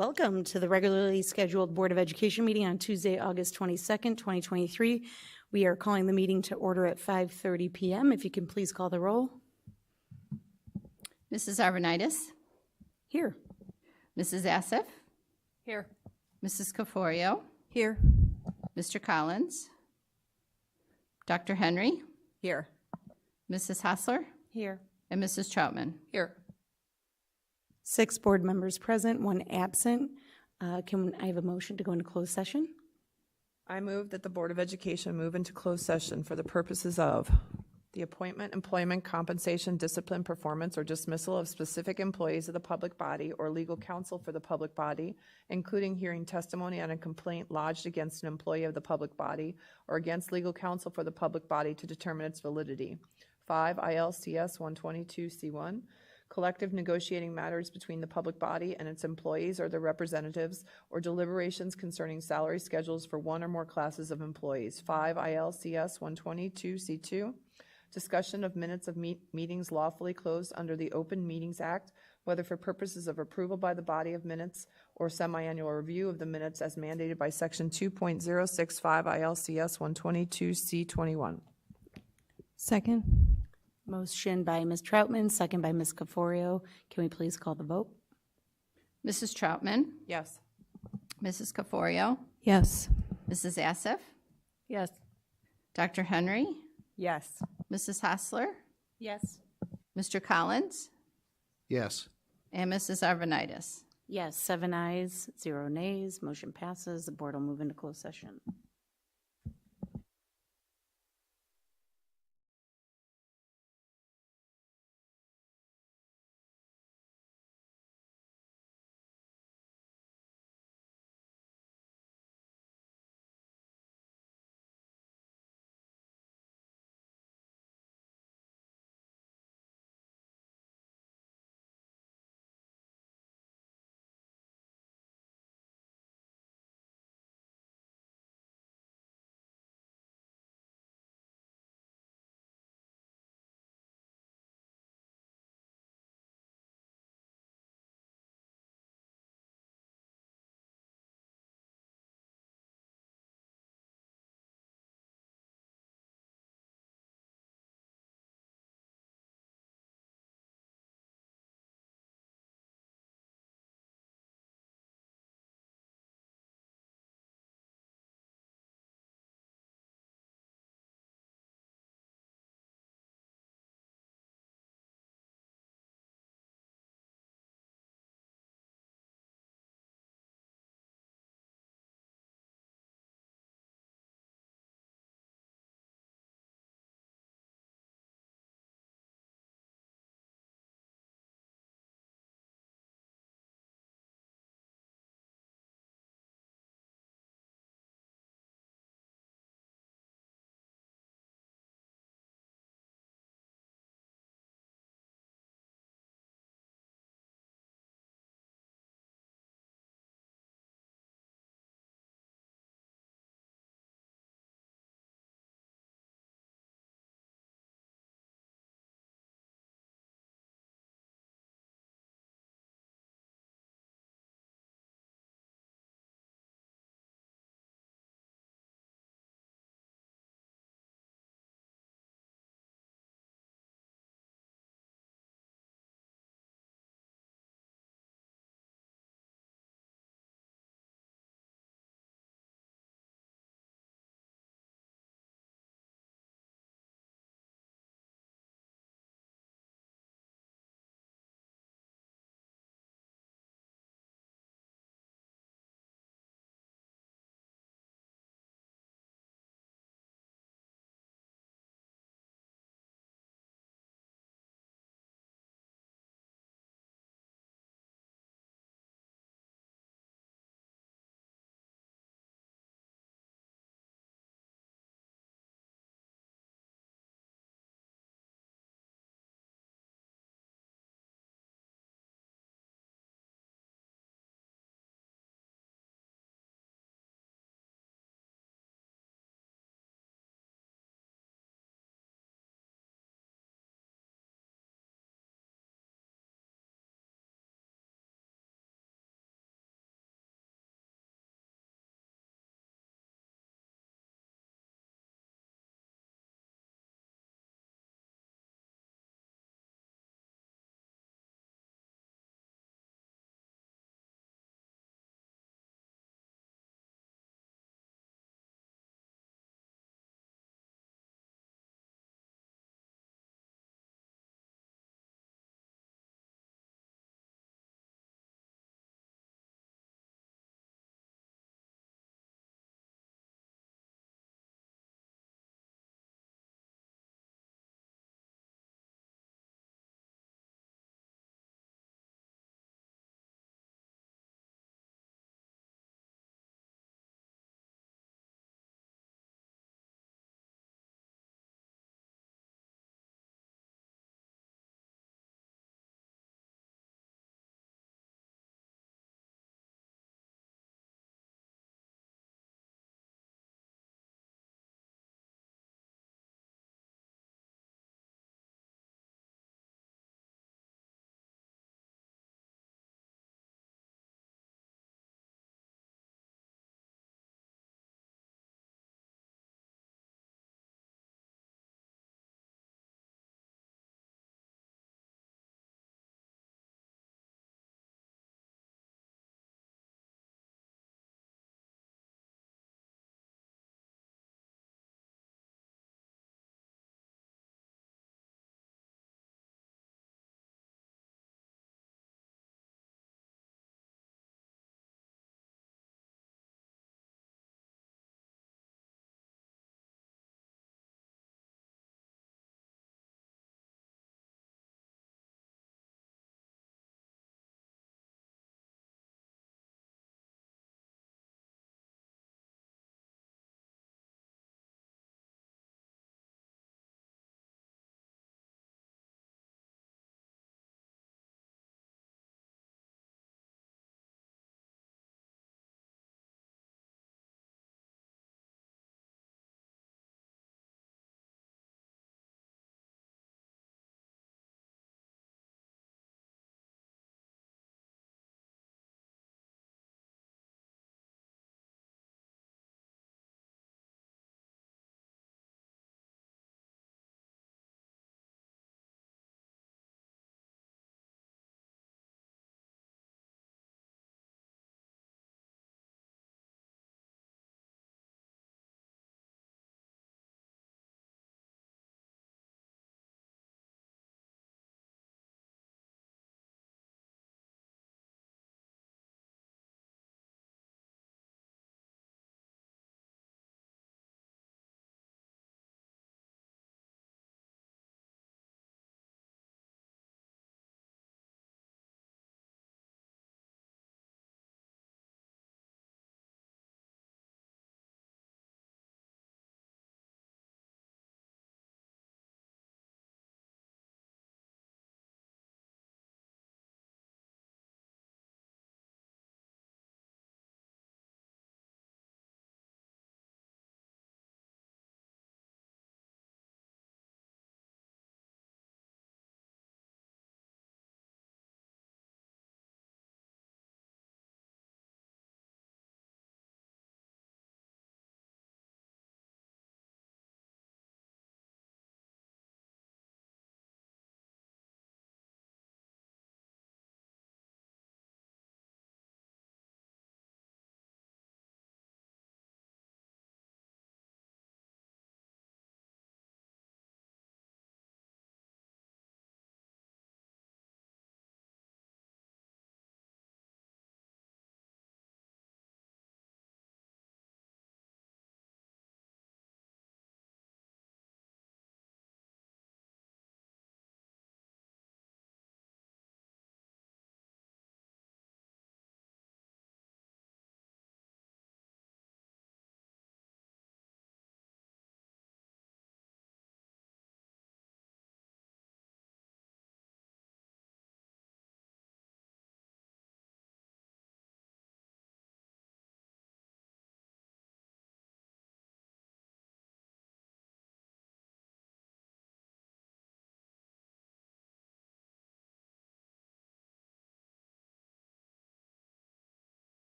Welcome to the regularly scheduled Board of Education meeting on Tuesday, August 22nd, 2023. We are calling the meeting to order at 5:30 p.m. If you can please call the roll. Mrs. Arvanitis, Here. Mrs. Assef, Here. Mrs. Caforio, Here. Mr. Collins, Dr. Henry, Here. Mrs. Hassler, Here. and Mrs. Troutman. Here. 6 board members present, 1 absent. Can I have a motion to go into closed session? I move that the Board of Education move into closed session for the purposes of the appointment, employment, compensation, discipline, performance, or dismissal of specific employees of the public body or legal counsel for the public body, including hearing testimony on a complaint lodged against an employee of the public body or against legal counsel for the public body to determine its validity. 5 ILCS 122C1, collective negotiating matters between the public body and its employees or their representatives, or deliberations concerning salary schedules for one or more classes of employees. 5 ILCS 122C2, discussion of minutes of meetings lawfully closed under the Open Meetings Act, whether for purposes of approval by the body of minutes or semi-annual review of the minutes as mandated by Section 2.065 ILCS 122C21. Second. Motion by Ms. Troutman, second by Ms. Caforio. Can we please call the vote? Mrs. Troutman, Yes. Mrs. Caforio, Yes. Mrs. Assef, Yes. Dr. Henry, Yes. Mrs. Hassler, Yes. Mr. Collins, Yes. and Mrs. Arvanitis. Yes, 7 ayes, 0 nays. Motion passes. The board will move into closed session.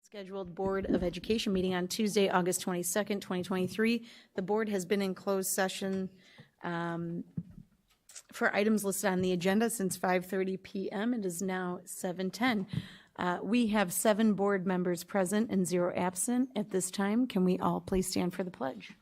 Scheduled Board of Education meeting on Tuesday, August 22nd, 2023. The board has been in closed session for items listed on the agenda since 5:30 PM. It is now 7:10. We have 7 board members present and 0 absent at this time. Can we all please stand for the pledge?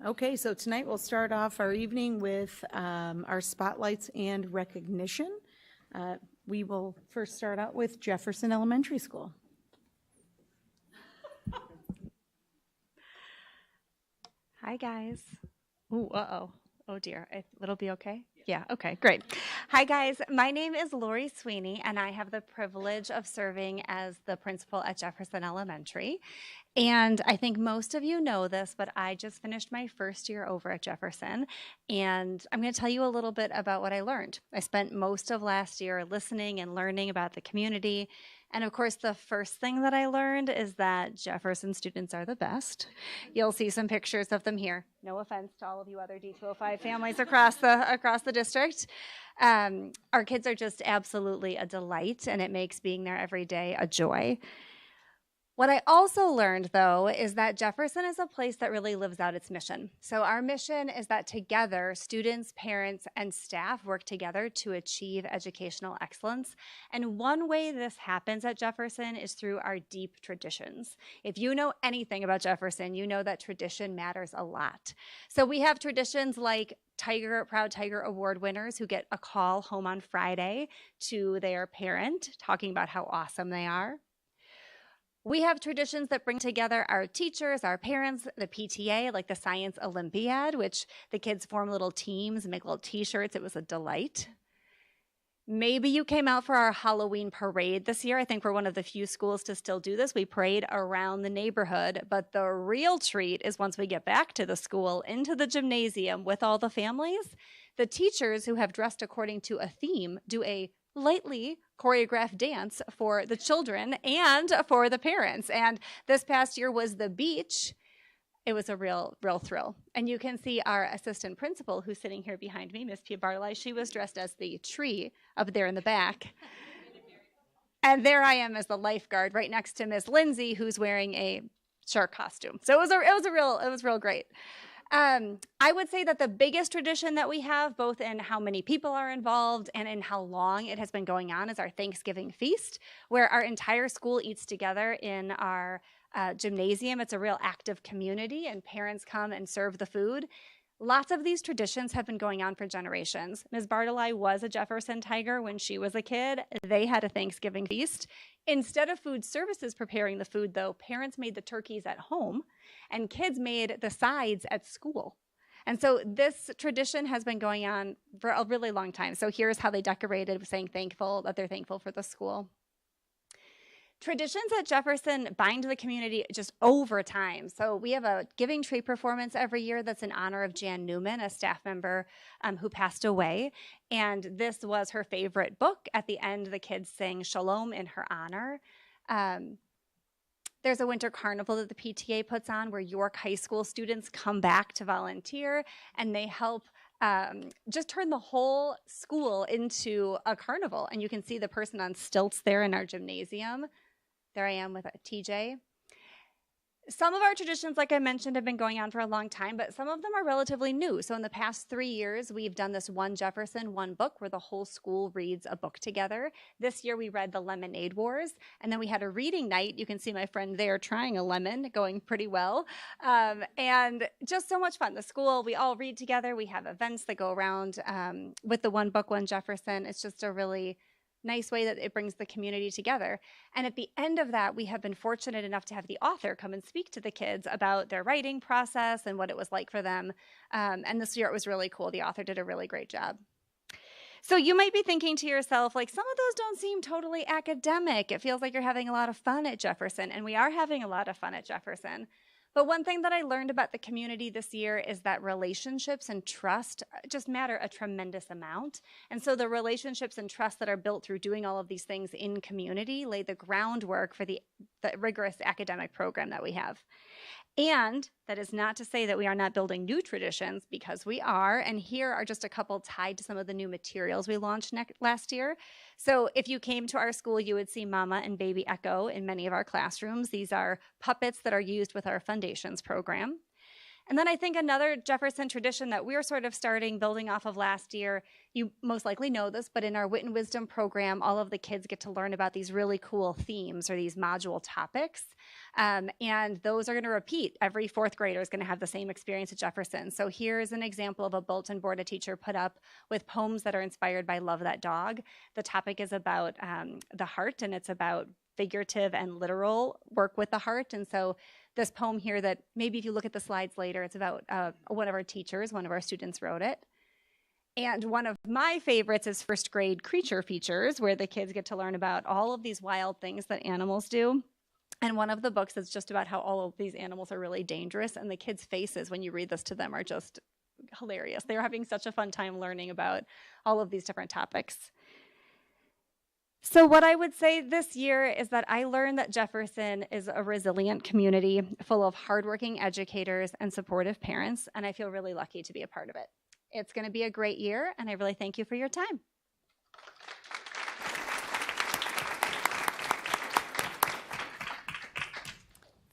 Okay, so tonight we'll start off our evening with our spotlights and recognition. We will first start out with Jefferson Elementary School. Hi, guys. Ooh, uh-oh. Oh, dear. It'll be okay? Yeah, okay, great. Hi, guys. My name is Lori Sweeney, and I have the privilege of serving as the principal at Jefferson Elementary. And I think most of you know this, but I just finished my first year over at Jefferson, and I'm going to tell you a little bit about what I learned. I spent most of last year listening and learning about the community. And of course, the first thing that I learned is that Jefferson students are the best. You'll see some pictures of them here. No offense to all of you other D205 families across the district. Our kids are just absolutely a delight, and it makes being there every day a joy. What I also learned, though, is that Jefferson is a place that really lives out its mission. So our mission is that together, students, parents, and staff work together to achieve educational excellence. And one way this happens at Jefferson is through our deep traditions. If you know anything about Jefferson, you know that tradition matters a lot. So we have traditions like Proud Tiger Award winners who get a call home on Friday to their parent talking about how awesome they are. We have traditions that bring together our teachers, our parents, the PTA, like the Science Olympiad, which the kids form little teams and make little t-shirts. It was a delight. Maybe you came out for our Halloween parade this year. I think we're one of the few schools to still do this. We parade around the neighborhood, but the real treat is once we get back to the school, into the gymnasium with all the families, the teachers who have dressed according to a theme do a lightly choreographed dance for the children and for the parents. And this past year was the beach. It was a real thrill. And you can see our assistant principal who's sitting here behind me, Miss Pia Bartley. She was dressed as the tree up there in the back. And there I am as the lifeguard right next to Miss Lindsay, who's wearing a shark costume. So it was real great. I would say that the biggest tradition that we have, both in how many people are involved and in how long it has been going on, is our Thanksgiving feast, where our entire school eats together in our gymnasium. It's a real active community, and parents come and serve the food. Lots of these traditions have been going on for generations. Ms. Bartley was a Jefferson Tiger when she was a kid. They had a Thanksgiving feast. Instead of food services preparing the food, though, parents made the turkeys at home, and kids made the sides at school. And so this tradition has been going on for a really long time. So here's how they decorated, saying that they're thankful for the school. Traditions at Jefferson bind the community just over time. So we have a giving tree performance every year that's in honor of Jan Newman, a staff member who passed away. And this was her favorite book. At the end, the kids sing Shalom in her honor. There's a winter carnival that the PTA puts on where York High School students come back to volunteer, and they help just turn the whole school into a carnival. And you can see the person on stilts there in our gymnasium. There I am with a TJ. Some of our traditions, like I mentioned, have been going on for a long time, but some of them are relatively new. So in the past 3 years, we've done this One Jefferson, One Book, where the whole school reads a book together. This year, we read The Lemonade Wars, and then we had a reading night. You can see my friend there trying a lemon, going pretty well, and just so much fun. The school, we all read together. We have events that go around with the One Book, One Jefferson. It's just a really nice way that it brings the community together. And at the end of that, we have been fortunate enough to have the author come and speak to the kids about their writing process and what it was like for them. And this year it was really cool. The author did a really great job. So you might be thinking to yourself, like, some of those don't seem totally academic. It feels like you're having a lot of fun at Jefferson, and we are having a lot of fun at Jefferson. But one thing that I learned about the community this year is that relationships and trust just matter a tremendous amount. And so the relationships and trust that are built through doing all of these things in community lay the groundwork for the rigorous academic program that we have. And that is not to say that we are not building new traditions, because we are. And here are just a couple tied to some of the new materials we launched last year. So if you came to our school, you would see Mama and Baby Echo in many of our classrooms. These are puppets that are used with our Foundations program. And then I think another Jefferson tradition that we're sort of starting, building off of last year, you most likely know this, but in our Wit and Wisdom program, all of the kids get to learn about these really cool themes or these module topics. And those are going to repeat. Every fourth grader is going to have the same experience at Jefferson. So here's an example of a bulletin board a teacher put up with poems that are inspired by Love That Dog. The topic is about the heart, and it's about figurative and literal work with the heart. And so this poem here, that maybe if you look at the slides later, it's about one of our teachers, one of our students wrote it. And one of my favorites is first grade creature features, where the kids get to learn about all of these wild things that animals do. And one of the books is just about how all of these animals are really dangerous. And the kids' faces when you read this to them are just hilarious. They're having such a fun time learning about all of these different topics. So what I would say this year is that I learned that Jefferson is a resilient community full of hardworking educators and supportive parents, and I feel really lucky to be a part of it. It's going to be a great year, and I really thank you for your time.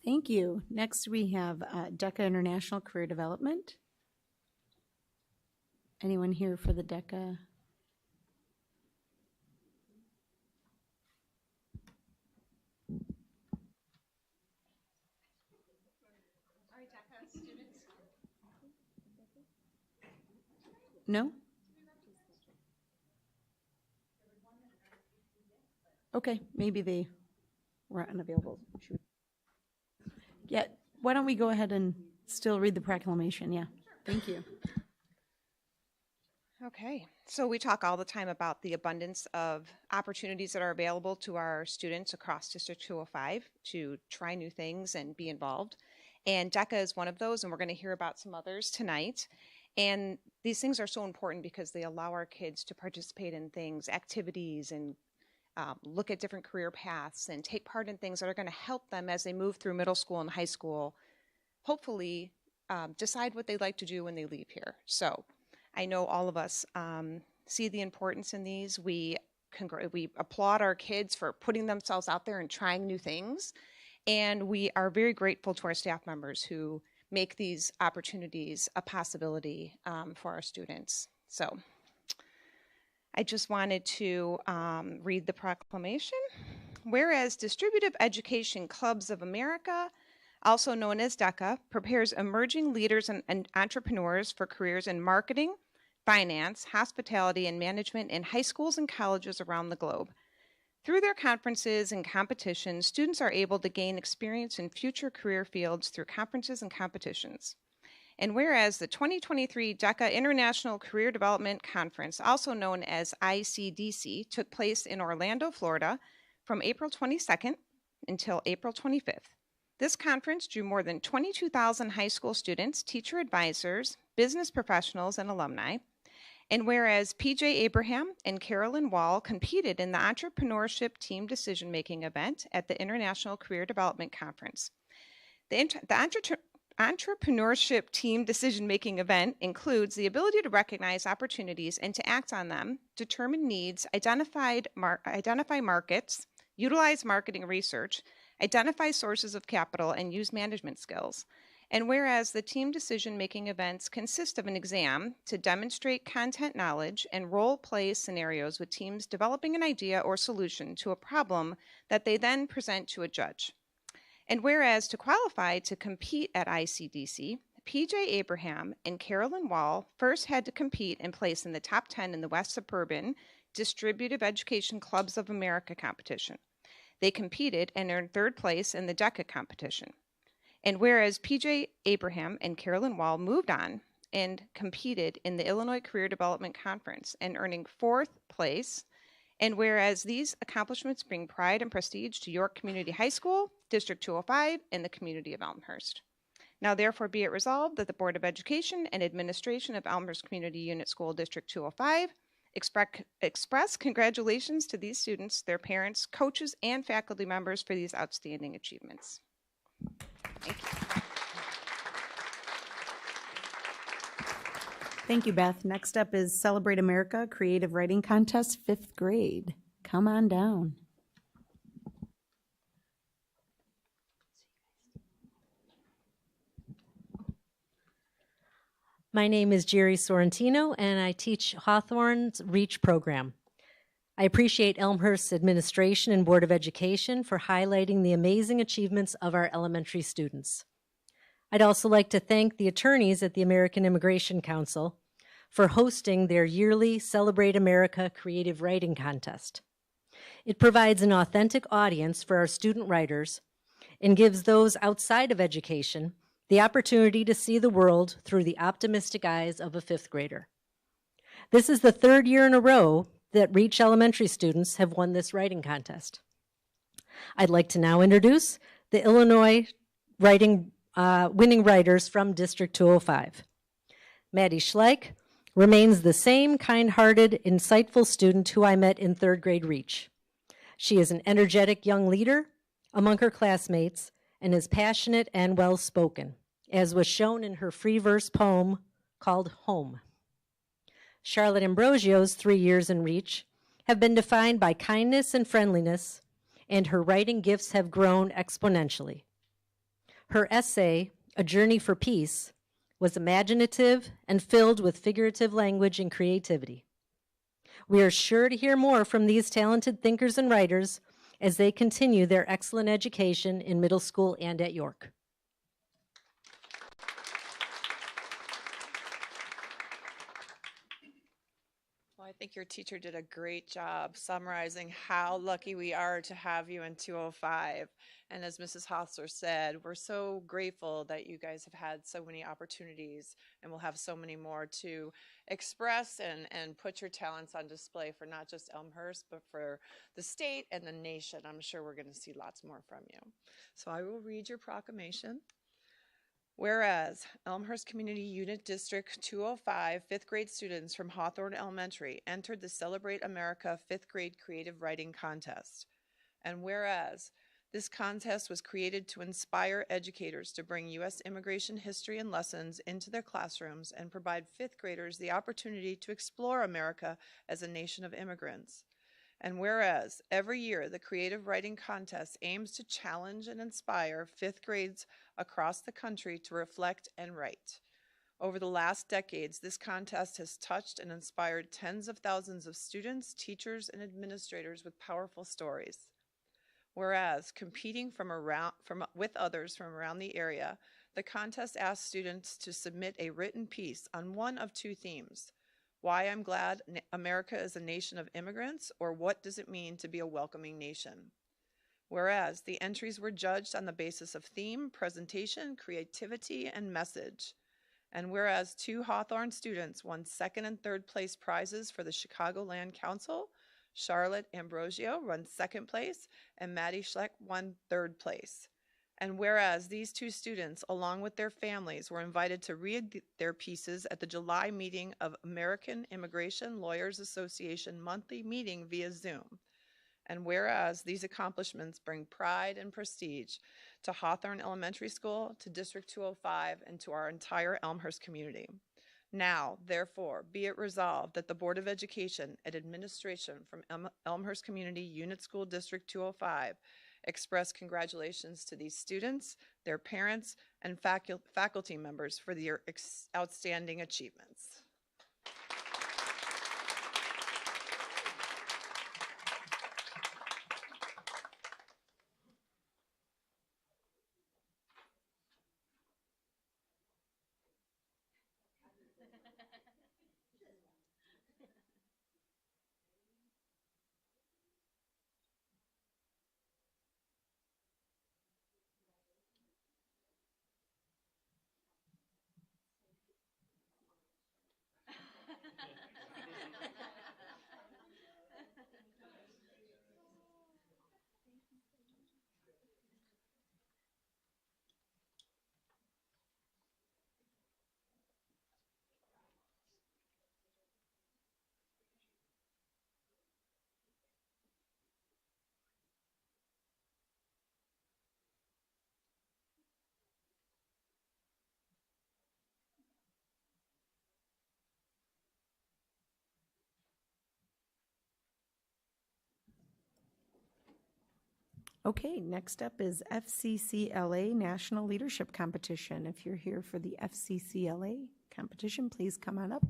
Thank you. Next, we have DECA International Career Development. Anyone here for the DECA? No? Okay, maybe they were unavailable. Yeah, why don't we go ahead and still read the proclamation? Yeah, thank you. Okay, so we talk all the time about the abundance of opportunities that are available to our students across District 205 to try new things and be involved. And DECA is one of those, and we're going to hear about some others tonight. And these things are so important because they allow our kids to participate in things, activities, and look at different career paths and take part in things that are going to help them as they move through middle school and high school, hopefully decide what they'd like to do when they leave here. So I know all of us see the importance in these. We applaud our kids for putting themselves out there and trying new things. And we are very grateful to our staff members who make these opportunities a possibility for our students. So I just wanted to read the proclamation. Whereas Distributive Education Clubs of America, also known as DECA, prepares emerging leaders and entrepreneurs for careers in marketing, finance, hospitality, and management in high schools and colleges around the globe. Through their conferences and competitions, students are able to gain experience in future career fields through conferences and competitions. And whereas the 2023 DECA International Career Development Conference, also known as ICDC, took place in Orlando, Florida from April 22nd until April 25th. This conference drew more than 22,000 high school students, teacher advisors, business professionals, and alumni. And whereas PJ Abraham and Carolyn Wall competed in the Entrepreneurship Team Decision-Making event at the International Career Development Conference. The Entrepreneurship Team Decision-Making event includes the ability to recognize opportunities and to act on them, determine needs, identify markets, utilize marketing research, identify sources of capital, and use management skills. And whereas the team decision-making events consist of an exam to demonstrate content knowledge and role-play scenarios with teams developing an idea or solution to a problem that they then present to a judge. And whereas to qualify to compete at ICDC, PJ Abraham and Carolyn Wall first had to compete and place in the top 10 in the West Suburban Distributive Education Clubs of America competition. They competed and earned third place in the DECA competition. And whereas PJ Abraham and Carolyn Wall moved on and competed in the Illinois Career Development Conference and earning fourth place, and whereas these accomplishments bring pride and prestige to York Community High School, District 205, and the community of Elmhurst. Now therefore be it resolved that the Board of Education and Administration of Elmhurst Community Unit School District 205 express congratulations to these students, their parents, coaches, and faculty members for these outstanding achievements. Thank you. Thank you, Beth. Next up is Celebrate America Creative Writing Contest, 5th grade. Come on down. My name is Jerry Sorrentino, and I teach Hawthorne's REACH program. I appreciate Elmhurst's administration and Board of Education for highlighting the amazing achievements of our elementary students. I'd also like to thank the attorneys at the American Immigration Council for hosting their yearly Celebrate America Creative Writing Contest. It provides an authentic audience for our student writers and gives those outside of education the opportunity to see the world through the optimistic eyes of a 5th grader. This is the 3rd year in a row that REACH elementary students have won this writing contest. I'd like to now introduce the Illinois winning writers from District 205. Maddie Schleich remains the same kind-hearted, insightful student who I met in 3rd grade REACH. She is an energetic young leader among her classmates and is passionate and well-spoken, as was shown in her free verse poem called Home. Charlotte Ambrosio's 3 years in REACH have been defined by kindness and friendliness, and her writing gifts have grown exponentially. Her essay, A Journey for Peace, was imaginative and filled with figurative language and creativity. We are sure to hear more from these talented thinkers and writers as they continue their excellent education in middle school and at York. Well, I think your teacher did a great job summarizing how lucky we are to have you in 205. And as Mrs. Hostler said, we're so grateful that you guys have had so many opportunities and will have so many more to express and put your talents on display for not just Elmhurst, but for the state and the nation. I'm sure we're going to see lots more from you. So I will read your proclamation. Whereas Elmhurst Community Unit District 205 5th grade students from Hawthorne Elementary entered the Celebrate America 5th grade creative writing contest. And whereas this contest was created to inspire educators to bring U.S. immigration history and lessons into their classrooms and provide 5th graders the opportunity to explore America as a nation of immigrants. And whereas every year the Creative Writing Contest aims to challenge and inspire 5th grades across the country to reflect and write. Over the last decades, this contest has touched and inspired tens of thousands of students, teachers, and administrators with powerful stories. Whereas competing with others from around the area, the contest asks students to submit a written piece on one of 2 themes: why I'm glad America is a nation of immigrants, or what does it mean to be a welcoming nation? Whereas the entries were judged on the basis of theme, presentation, creativity, and message. And whereas 2 Hawthorne students won 2nd and 3rd place prizes for the Chicagoland Council, Charlotte Ambrosio won 2nd place and Maddie Schleich won 3rd place. And whereas these 2 students, along with their families, were invited to read their pieces at the July meeting of American Immigration Lawyers Association monthly meeting via Zoom. And whereas these accomplishments bring pride and prestige to Hawthorne Elementary School, to District 205, and to our entire Elmhurst community. Now, therefore, be it resolved that the Board of Education and Administration from Elmhurst Community Unit School District 205 express congratulations to these students, their parents, and faculty members for their outstanding achievements. Okay, next up is FCCLA National Leadership Competition. If you're here for the FCCLA competition, please come on up.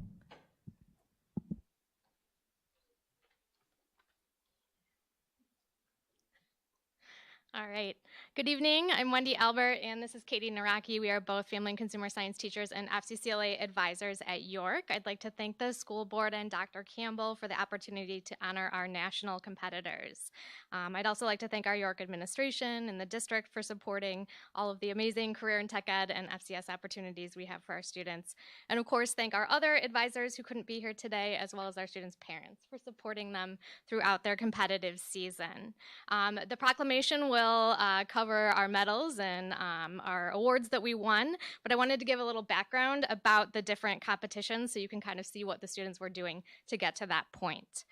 All right. Good evening. I'm Wendy Albert, and this is Katie Naraki. We are both family and consumer science teachers and FCCLA advisors at York. I'd like to thank the school board and Dr. Campbell for the opportunity to honor our national competitors. I'd also like to thank our York administration and the district for supporting all of the amazing career and tech ed and FCS opportunities we have for our students. And of course, thank our other advisors who couldn't be here today, as well as our students' parents for supporting them throughout their competitive season. The proclamation will cover our medals and our awards that we won, but I wanted to give a little background about the different competitions so you can kind of see what the students were doing to get to that point.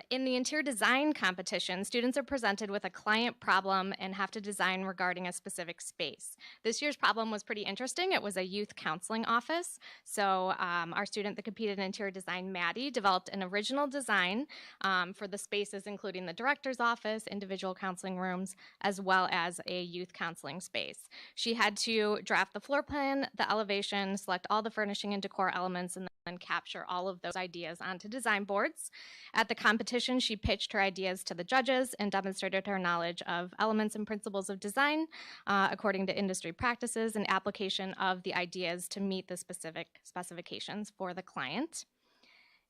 In the interior design competition, students are presented with a client problem and have to design regarding a specific space. This year's problem was pretty interesting. It was a youth counseling office. So our student that competed in interior design, Maddie, developed an original design for the spaces, including the director's office, individual counseling rooms, as well as a youth counseling space. She had to draft the floor plan, the elevation, select all the furnishing and decor elements, and then capture all of those ideas onto design boards. At the competition, she pitched her ideas to the judges and demonstrated her knowledge of elements and principles of design according to industry practices and application of the ideas to meet the specific specifications for the client.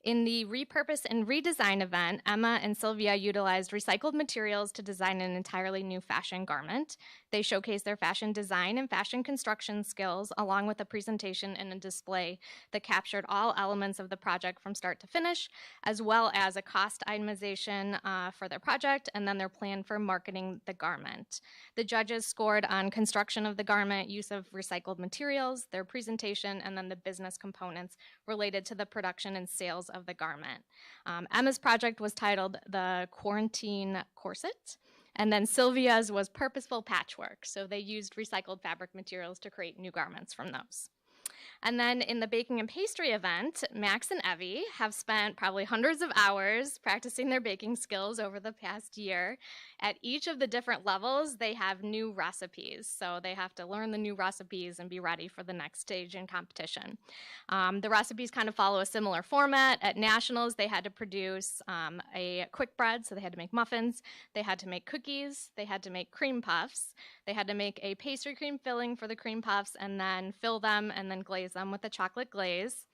In the repurpose and redesign event, Emma and Sylvia utilized recycled materials to design an entirely new fashion garment. They showcased their fashion design and fashion construction skills, along with a presentation and a display that captured all elements of the project from start to finish, as well as a cost itemization for their project, and then their plan for marketing the garment. The judges scored on construction of the garment, use of recycled materials, their presentation, and then the business components related to the production and sales of the garment. Emma's project was titled the Quarantine Corset, and then Sylvia's was Purposeful Patchwork. So they used recycled fabric materials to create new garments from those. And then in the baking and pastry event, Max and Evie have spent probably hundreds of hours practicing their baking skills over the past year. At each of the different levels, they have new recipes. So they have to learn the new recipes and be ready for the next stage in competition. The recipes kind of follow a similar format. At nationals, they had to produce a quick bread, so they had to make muffins. They had to make cookies. They had to make cream puffs. They had to make a pastry cream filling for the cream puffs and then fill them and then glaze them with a chocolate glaze.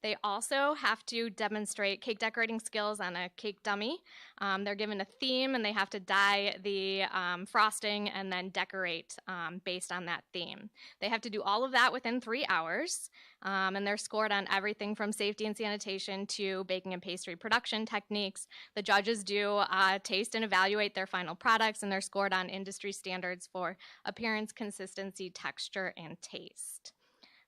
They also have to demonstrate cake decorating skills on a cake dummy. They're given a theme and they have to dye the frosting and then decorate based on that theme. They have to do all of that within 3 hours, and they're scored on everything from safety and sanitation to baking and pastry production techniques. The judges do taste and evaluate their final products, and they're scored on industry standards for appearance, consistency, texture, and taste.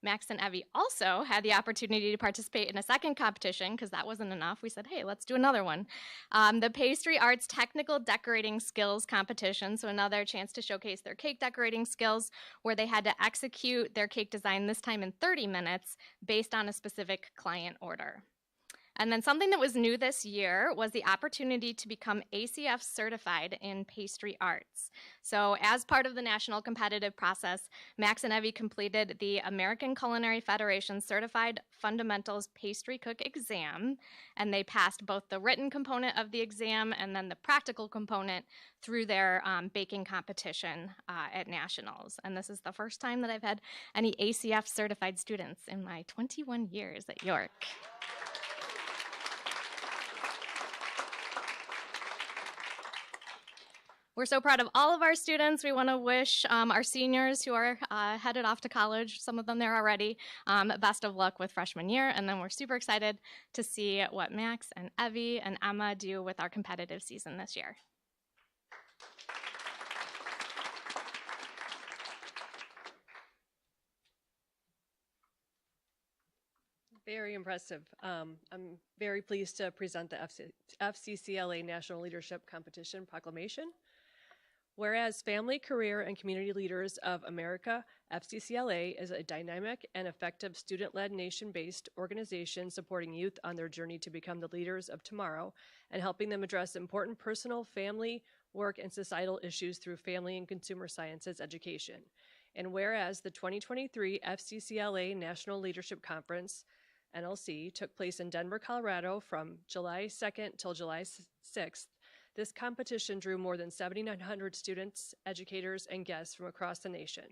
Max and Evie also had the opportunity to participate in a second competition because that wasn't enough. We said, hey, let's do another one. The Pastry Arts Technical Decorating Skills Competition, so another chance to showcase their cake decorating skills, where they had to execute their cake design this time in 30 minutes based on a specific client order. And then something that was new this year was the opportunity to become ACF certified in pastry arts. So as part of the national competitive process, Max and Evie completed the American Culinary Federation Certified Fundamentals Pastry Cook exam, and they passed both the written component of the exam and then the practical component through their baking competition at nationals. And this is the first time that I've had any ACF certified students in my 21 years at York. We're so proud of all of our students. We want to wish our seniors who are headed off to college, some of them there already, best of luck with freshman year. And then we're super excited to see what Max and Evie and Emma do with our competitive season this year. Very impressive. I'm very pleased to present the FCCLA National Leadership Competition Proclamation. Whereas Family, Career, and Community Leaders of America, FCCLA is a dynamic and effective student-led nation-based organization supporting youth on their journey to become the leaders of tomorrow and helping them address important personal, family, work, and societal issues through family and consumer sciences education. And whereas the 2023 FCCLA National Leadership Conference, NLC, took place in Denver, Colorado from July 2nd till July 6th, this competition drew more than 7,900 students, educators, and guests from across the nation.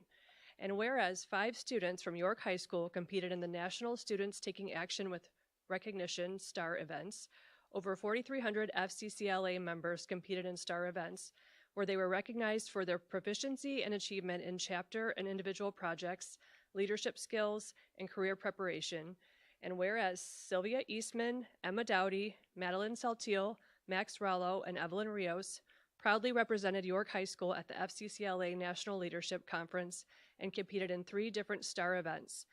And whereas 5 students from York High School competed in the National Students Taking Action with Recognition STAR events, over 4,300 FCCLA members competed in STAR events, where they were recognized for their proficiency and achievement in chapter and individual projects, leadership skills, and career preparation. And whereas Sylvia Eastman, Emma Dowdy, Madeline Saltiel, Max Rallo, and Evelyn Rios proudly represented York High School at the FCCLA National Leadership Conference and competed in 3 different STAR events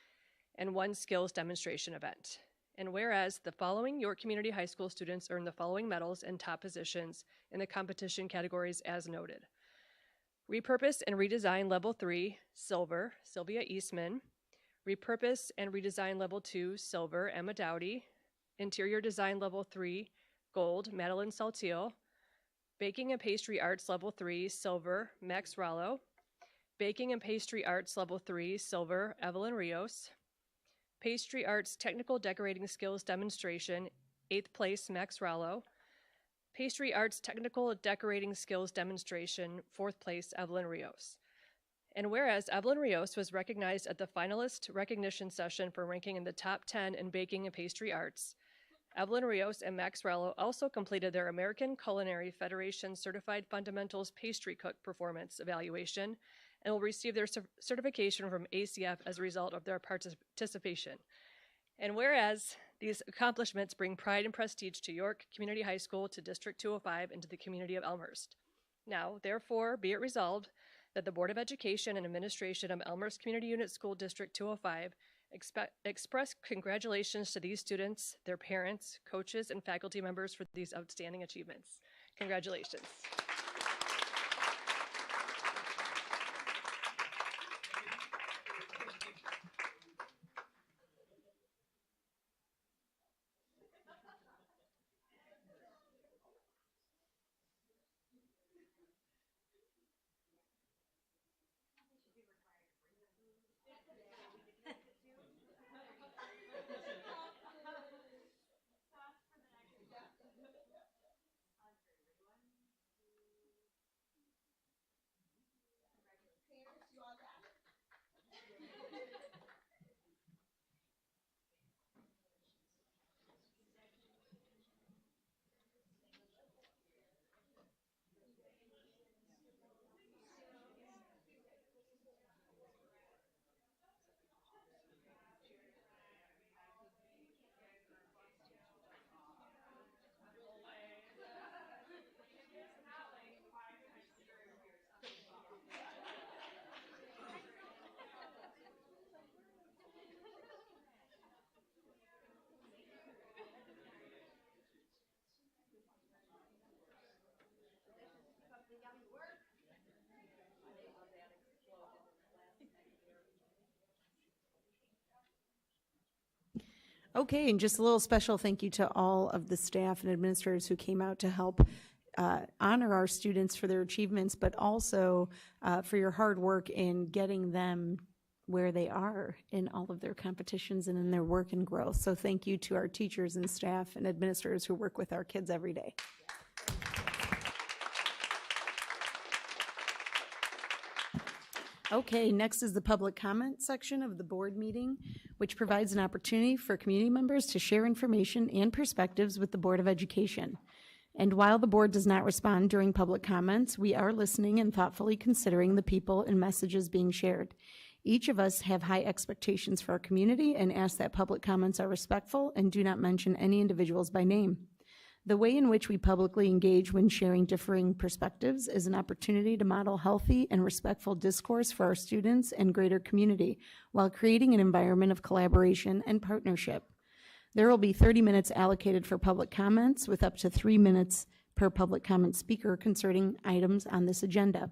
and 1 skills demonstration event. And whereas the following York Community High School students earned the following medals and top positions in the competition categories as noted. Repurpose and Redesign Level 3, Silver, Sylvia Eastman. Repurpose and Redesign Level 2, Silver, Emma Dowdy. Interior Design Level 3, Gold, Madeline Saltiel. Baking and Pastry Arts Level 3, Silver, Max Rallo. Baking and Pastry Arts Level 3, Silver, Evelyn Rios. Pastry Arts Technical Decorating Skills Demonstration, 8th place, Max Rallo. Pastry Arts Technical Decorating Skills Demonstration, 4th place, Evelyn Rios. And whereas Evelyn Rios was recognized at the finalist recognition session for ranking in the top 10 in baking and pastry arts, Evelyn Rios and Max Rallo also completed their American Culinary Federation Certified Fundamentals Pastry Cook Performance Evaluation and will receive their certification from ACF as a result of their participation. And whereas these accomplishments bring pride and prestige to York Community High School, to District 205, and to the community of Elmhurst. Now, therefore, be it resolved that the Board of Education and Administration of Elmhurst Community Unit School District 205 express congratulations to these students, their parents, coaches, and faculty members for these outstanding achievements. Congratulations. Okay, and just a little special thank you to all of the staff and administrators who came out to help honor our students for their achievements, but also for your hard work in getting them where they are in all of their competitions and in their work and growth. So thank you to our teachers and staff and administrators who work with our kids every day. Okay, next is the public comment section of the board meeting, which provides an opportunity for community members to share information and perspectives with the Board of Education. And while the board does not respond during public comments, we are listening and thoughtfully considering the people and messages being shared. Each of us have high expectations for our community and ask that public comments are respectful and do not mention any individuals by name. The way in which we publicly engage when sharing differing perspectives is an opportunity to model healthy and respectful discourse for our students and greater community while creating an environment of collaboration and partnership. There will be 30 minutes allocated for public comments with up to 3 minutes per public comment speaker concerning items on this agenda.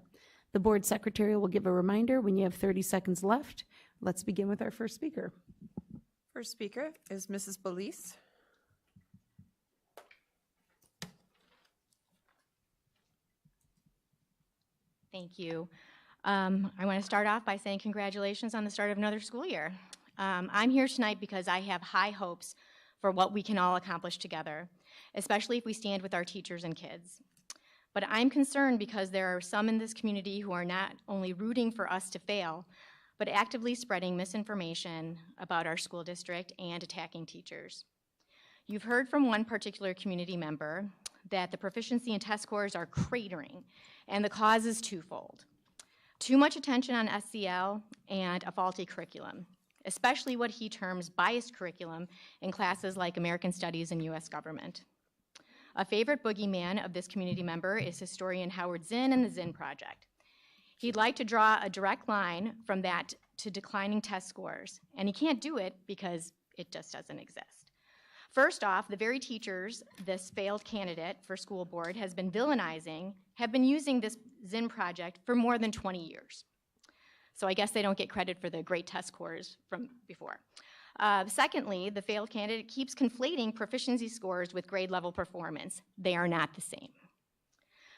The board secretary will give a reminder when you have 30 seconds left. Let's begin with our first speaker. First speaker is Mrs. Belize. Thank you. I want to start off by saying congratulations on the start of another school year. I'm here tonight because I have high hopes for what we can all accomplish together, especially if we stand with our teachers and kids. But I'm concerned because there are some in this community who are not only rooting for us to fail, but actively spreading misinformation about our school district and attacking teachers. You've heard from one particular community member that the proficiency and test scores are cratering, and the cause is twofold. Too much attention on SEL and a faulty curriculum, especially what he terms biased curriculum in classes like American Studies and US Government. A favorite boogeyman of this community member is historian Howard Zinn and the Zinn Project. He'd like to draw a direct line from that to declining test scores, and he can't do it because it just doesn't exist. First off, the very teachers this failed candidate for school board has been villainizing have been using this Zinn Project for more than 20 years. So I guess they don't get credit for the great test scores from before. Secondly, the failed candidate keeps conflating proficiency scores with grade level performance. They are not the same.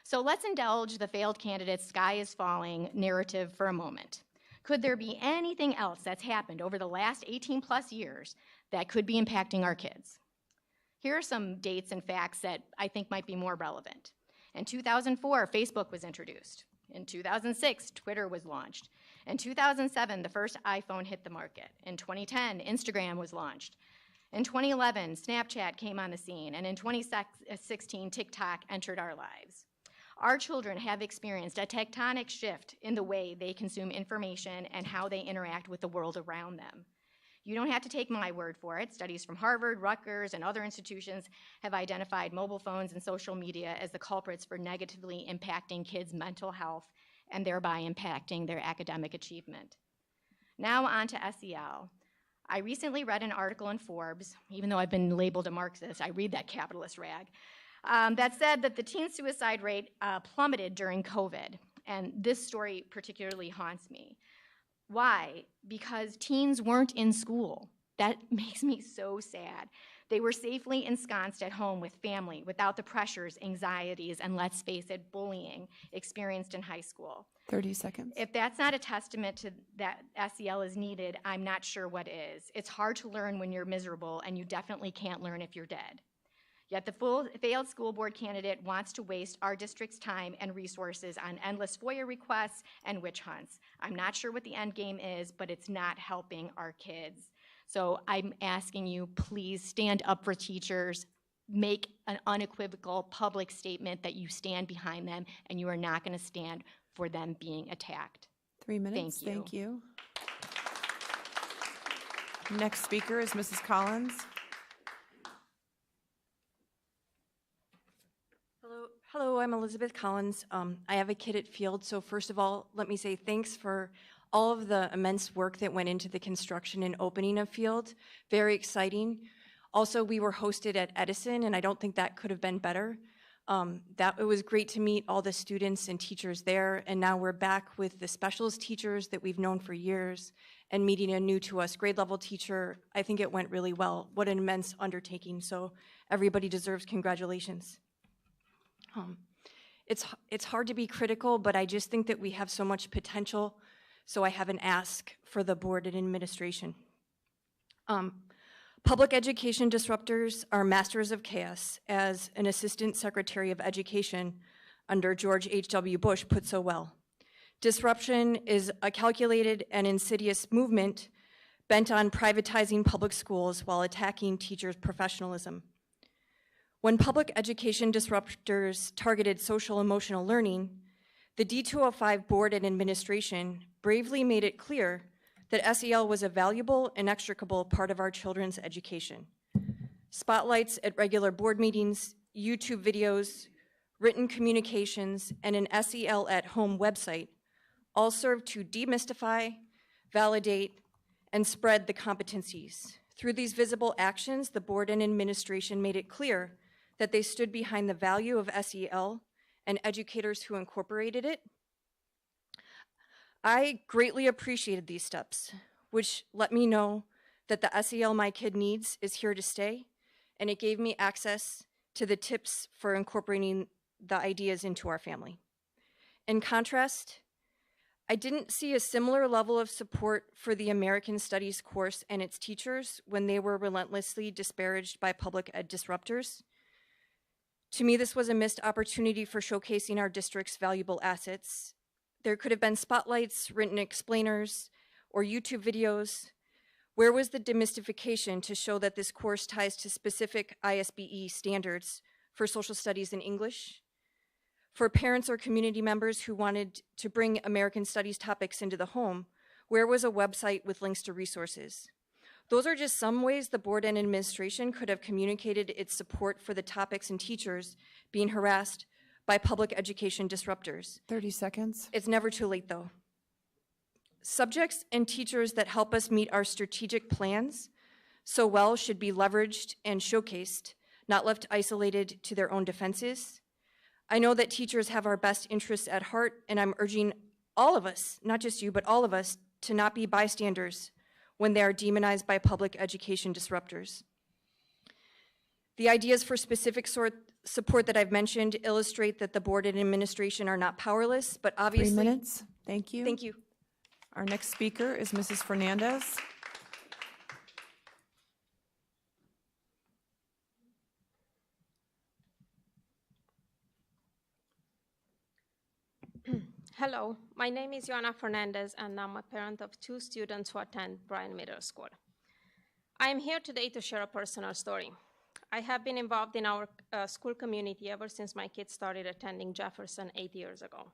So let's indulge the failed candidate's sky is falling narrative for a moment. Could there be anything else that's happened over the last 18 plus years that could be impacting our kids? Here are some dates and facts that I think might be more relevant. In 2004, Facebook was introduced. In 2006, Twitter was launched. In 2007, the first iPhone hit the market. In 2010, Instagram was launched. In 2011, Snapchat came on the scene. And in 2016, TikTok entered our lives. Our children have experienced a tectonic shift in the way they consume information and how they interact with the world around them. You don't have to take my word for it. Studies from Harvard, Rutgers, and other institutions have identified mobile phones and social media as the culprits for negatively impacting kids' mental health and thereby impacting their academic achievement. Now on to SEL. I recently read an article in Forbes, even though I've been labeled a Marxist, I read that capitalist rag, that said that the teen suicide rate plummeted during COVID, and this story particularly haunts me. Why? Because teens weren't in school. That makes me so sad. They were safely ensconced at home with family without the pressures, anxieties, and let's face it, bullying experienced in high school. 30 seconds. If that's not a testament to that SEL is needed, I'm not sure what is. It's hard to learn when you're miserable, and you definitely can't learn if you're dead. Yet the failed school board candidate wants to waste our district's time and resources on endless FOIA requests and witch hunts. I'm not sure what the end game is, but it's not helping our kids. So I'm asking you, please stand up for teachers, make an unequivocal public statement that you stand behind them and you are not going to stand for them being attacked. 3 minutes. Thank you. Next speaker is Mrs. Collins. Hello, I'm Elizabeth Collins. I have a kid at Field, so first of all, let me say thanks for all of the immense work that went into the construction and opening of Field. Very exciting. Also, we were hosted at Edison, and I don't think that could have been better. It was great to meet all the students and teachers there, and now we're back with the specialist teachers that we've known for years and meeting a new to us grade level teacher. I think it went really well. What an immense undertaking, so everybody deserves congratulations. It's hard to be critical, but I just think that we have so much potential, so I have an ask for the board and administration. Public education disruptors are masters of chaos, as an assistant secretary of education under George H.W. Bush put so well. Disruption is a calculated and insidious movement bent on privatizing public schools while attacking teachers' professionalism. When public education disruptors targeted social emotional learning, the D205 board and administration bravely made it clear that SEL was a valuable and inextricable part of our children's education. Spotlights at regular board meetings, YouTube videos, written communications, and an SEL at Home website all serve to demystify, validate, and spread the competencies. Through these visible actions, the board and administration made it clear that they stood behind the value of SEL and educators who incorporated it. I greatly appreciated these steps, which let me know that the SEL my kid needs is here to stay, and it gave me access to the tips for incorporating the ideas into our family. In contrast, I didn't see a similar level of support for the American Studies course and its teachers when they were relentlessly disparaged by public ed disruptors. To me, this was a missed opportunity for showcasing our district's valuable assets. There could have been spotlights, written explainers, or YouTube videos. Where was the demystification to show that this course ties to specific ISBE standards for social studies and English? For parents or community members who wanted to bring American Studies topics into the home, where was a website with links to resources? Those are just some ways the board and administration could have communicated its support for the topics and teachers being harassed by public education disruptors. 30 seconds. It's never too late, though. Subjects and teachers that help us meet our strategic plans so well should be leveraged and showcased, not left isolated to their own defenses. I know that teachers have our best interests at heart, and I'm urging all of us, not just you, but all of us, to not be bystanders when they are demonized by public education disruptors. The ideas for specific support that I've mentioned illustrate that the board and administration are not powerless, but 3 obviously— minutes. Thank you. Thank you. Our next speaker is Mrs. Fernandez. Hello, my name is Joanna Fernandez, and I'm a parent of 2 students who attend Bryan Middle School. I am here today to share a personal story. I have been involved in our school community ever since my kids started attending Jefferson 8 years ago.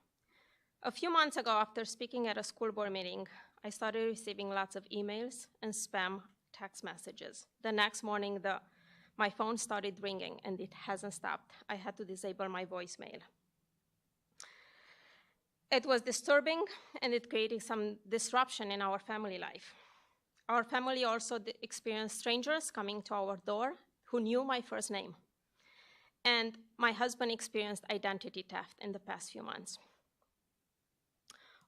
A few months ago, after speaking at a school board meeting, I started receiving lots of emails and spam text messages. The next morning, my phone started ringing, and it hasn't stopped. I had to disable my voicemail. It was disturbing, and it created some disruption in our family life. Our family also experienced strangers coming to our door who knew my first name. And my husband experienced identity theft in the past few months.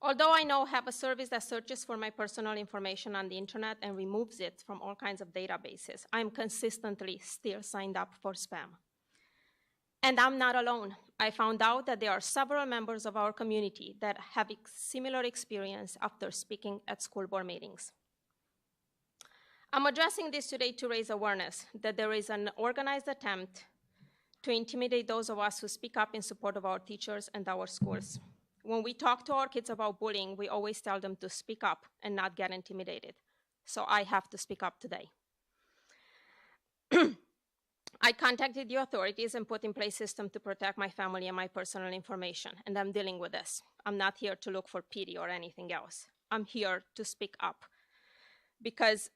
Although I now have a service that searches for my personal information on the internet and removes it from all kinds of databases, I'm consistently still signed up for spam. And I'm not alone. I found out that there are several members of our community that have similar experience after speaking at school board meetings. I'm addressing this today to raise awareness that there is an organized attempt to intimidate those of us who speak up in support of our teachers and our schools. When we talk to our kids about bullying, we always tell them to speak up and not get intimidated. So I have to speak up today. I contacted the authorities and put in place systems to protect my family and my personal information, and I'm dealing with this. I'm not here to look for pity or anything else. I'm here to speak up because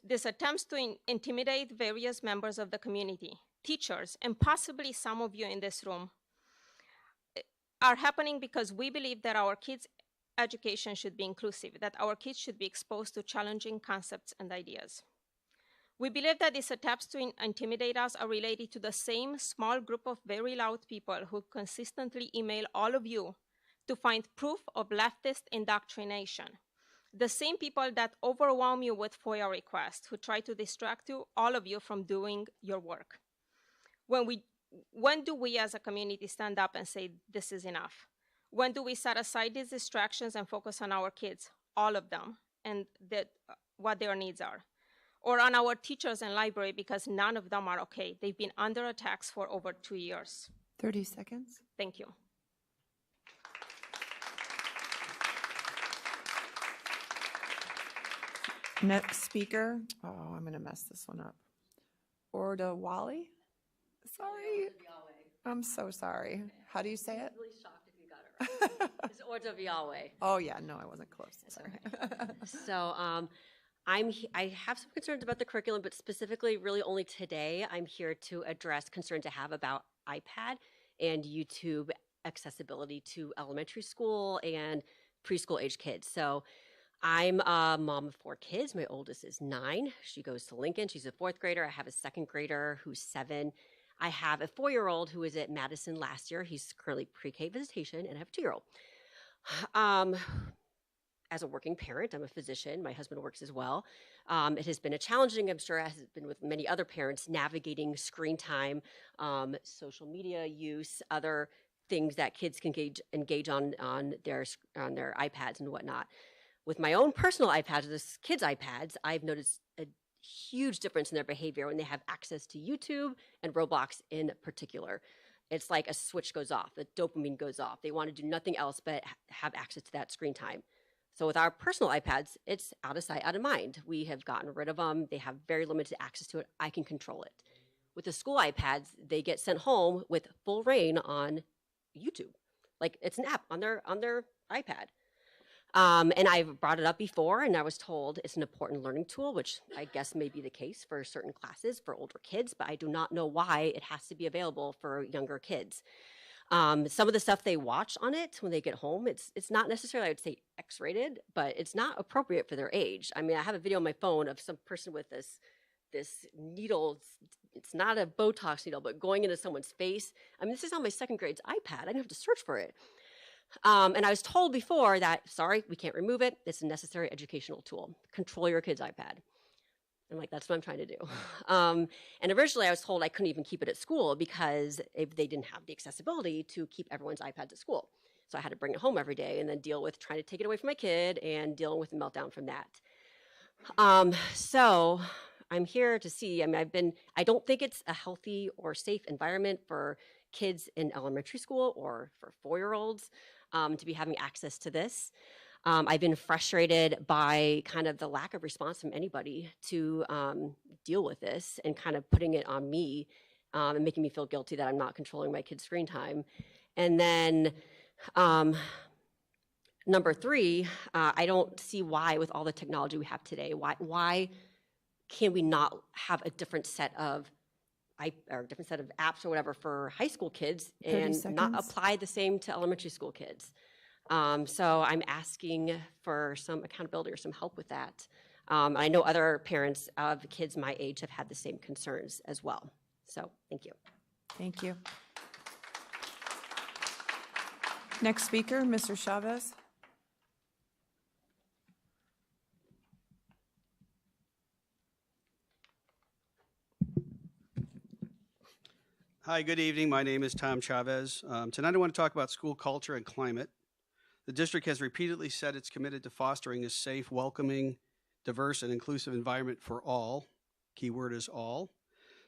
this attempts to intimidate various members of the community, teachers, and possibly some of you in this room are happening because we believe that our kids' education should be inclusive, that our kids should be exposed to challenging concepts and ideas. We believe that these attempts to intimidate us are related to the same small group of very loud people who consistently email all of you to find proof of leftist indoctrination. The same people that overwhelm you with FOIA requests, who try to distract you, all of you, from doing your work. When do we as a community stand up and say this is enough? When do we set aside these distractions and focus on our kids, all of them, and what their needs are? Or on our teachers and library, because none of them are okay. They've been under attacks for over 2 years. 30 seconds. Thank you. Next speaker. Oh, I'm going to mess this one up. Orda Wally? Sorry. I'm so sorry. How do you say it? Really shocked if you got it right. It's Orda Vialwe. Oh, yeah. No, I wasn't close. Sorry. So I have some concerns about the curriculum, but specifically, really only today, I'm here to address concerns I have about iPad and YouTube accessibility to elementary school and preschool age kids. So I'm a mom of 4 kids. My oldest is 9. She goes to Lincoln. She's a 4th grader. I have a 2nd grader who's 7. I have a 4-year-old who was at Madison last year. He's currently pre-K visitation, and I have a 2-year-old. As a working parent, I'm a physician. My husband works as well. It has been a challenging, I'm sure, as it's been with many other parents, navigating screen time, social media use, other things that kids can engage on their iPads and whatnot. With my own personal iPads, this kids' iPads, I've noticed a huge difference in their behavior when they have access to YouTube and Roblox in particular. It's like a switch goes off, the dopamine goes off. They want to do nothing else but have access to that screen time. So with our personal iPads, it's out of sight, out of mind. We have gotten rid of them. They have very limited access to it. I can control it. With the school iPads, they get sent home with full reign on YouTube. Like it's an app on their iPad. And I've brought it up before, and I was told it's an important learning tool, which I guess may be the case for certain classes for older kids, but I do not know why it has to be available for younger kids. Some of the stuff they watch on it when they get home, it's not necessarily, I would say, X-rated, but it's not appropriate for their age. I mean, I have a video on my phone of some person with this needle. It's not a Botox needle, but going into someone's face. I mean, this is on my second grade's iPad. I didn't have to search for it. And I was told before that, sorry, we can't remove it. It's a necessary educational tool. Control your kid's iPad. I'm like, that's what I'm trying to do. And originally I was told I couldn't even keep it at school because they didn't have the accessibility to keep everyone's iPads at school. So I had to bring it home every day and then deal with trying to take it away from my kid and dealing with the meltdown from that. So I'm here to see, I mean, I don't think it's a healthy or safe environment for kids in elementary school or for 4-year-olds to be having access to this. I've been frustrated by kind of the lack of response from anybody to deal with this and kind of putting it on me and making me feel guilty that I'm not controlling my kids' screen time. And then number 3, I don't see why with all the technology we have today, why can we not have a different set of apps or whatever for high school kids and not apply the same to elementary school kids? So I'm asking for some accountability or some help with that. I know other parents of kids my age have had the same concerns as well. So thank you. Thank you. Next speaker, Mr. Chavez. Hi, good evening. My name is Tom Chavez. Tonight I want to talk about school culture and climate. The district has repeatedly said it's committed to fostering a safe, welcoming, diverse, and inclusive environment for all. Keyword is all.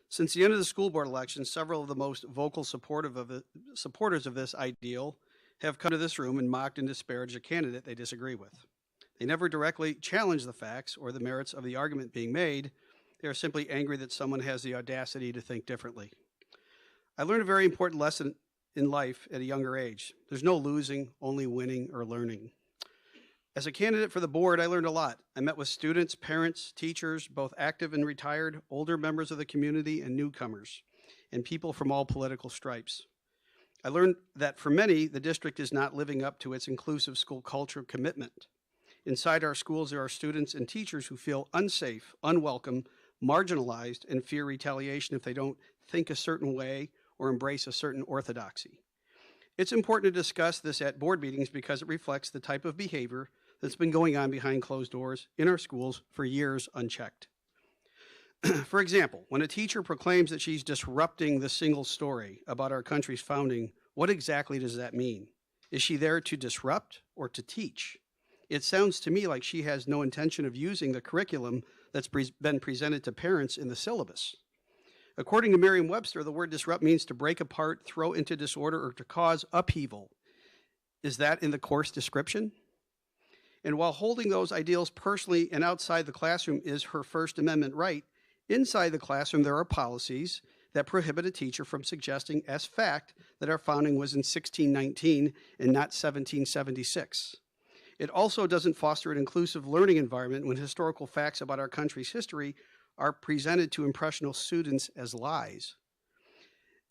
Since the end of the school board election, several of the most vocal supporters of this ideal have come to this room and mocked and disparaged a candidate they disagree with. They never directly challenge the facts or the merits of the argument being made. They are simply angry that someone has the audacity to think differently. I learned a very important lesson in life at a younger age. There's no losing, only winning or learning. As a candidate for the board, I learned a lot. I met with students, parents, teachers, both active and retired, older members of the community and newcomers, and people from all political stripes. I learned that for many, the district is not living up to its inclusive school culture commitment. Inside our schools, there are students and teachers who feel unsafe, unwelcome, marginalized, and fear retaliation if they don't think a certain way or embrace a certain orthodoxy. It's important to discuss this at board meetings because it reflects the type of behavior that's been going on behind closed doors in our schools for years unchecked. For example, when a teacher proclaims that she's disrupting the single story about our country's founding, what exactly does that mean? Is she there to disrupt or to teach? It sounds to me like she has no intention of using the curriculum that's been presented to parents in the syllabus. According to Merriam-Webster, the word disrupt means to break apart, throw into disorder, or to cause upheaval. Is that in the course description? And while holding those ideals personally and outside the classroom is her First Amendment right, inside the classroom there are policies that prohibit a teacher from suggesting as fact that our founding was in 1619 and not 1776. It also doesn't foster an inclusive learning environment when historical facts about our country's history are presented to impressionable students as lies.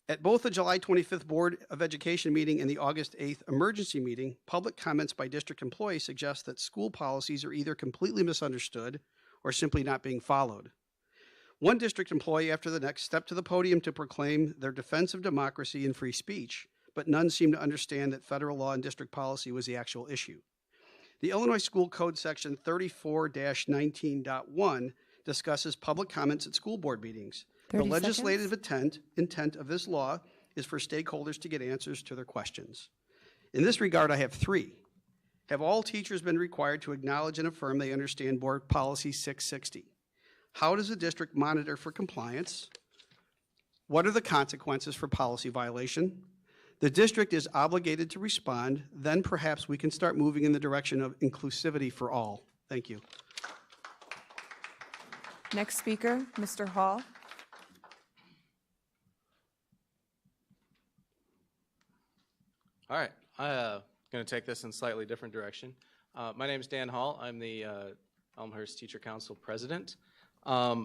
At both the July 25th Board of Education meeting and the August 8th emergency meeting, public comments by district employees suggest that school policies are either completely misunderstood or simply not being followed. One district employee after the next stepped to the podium to proclaim their defense of democracy and free speech, but none seemed to understand that federal law and district policy was the actual issue. The Illinois School Code section 34-19.1 discusses public comments at school board meetings. The legislative intent of this law is for stakeholders to get answers to their questions. In this regard, I have 3. Have all teachers been required to acknowledge and affirm they understand Board Policy 660? How does the district monitor for compliance? What are the consequences for policy violation? The district is obligated to respond. Then perhaps we can start moving in the direction of inclusivity for all. Thank you. Next speaker, Mr. Hall. All right, I'm going to take this in a slightly different direction. My name is Dan Hall. I'm the Elmhurst Teacher Council President. I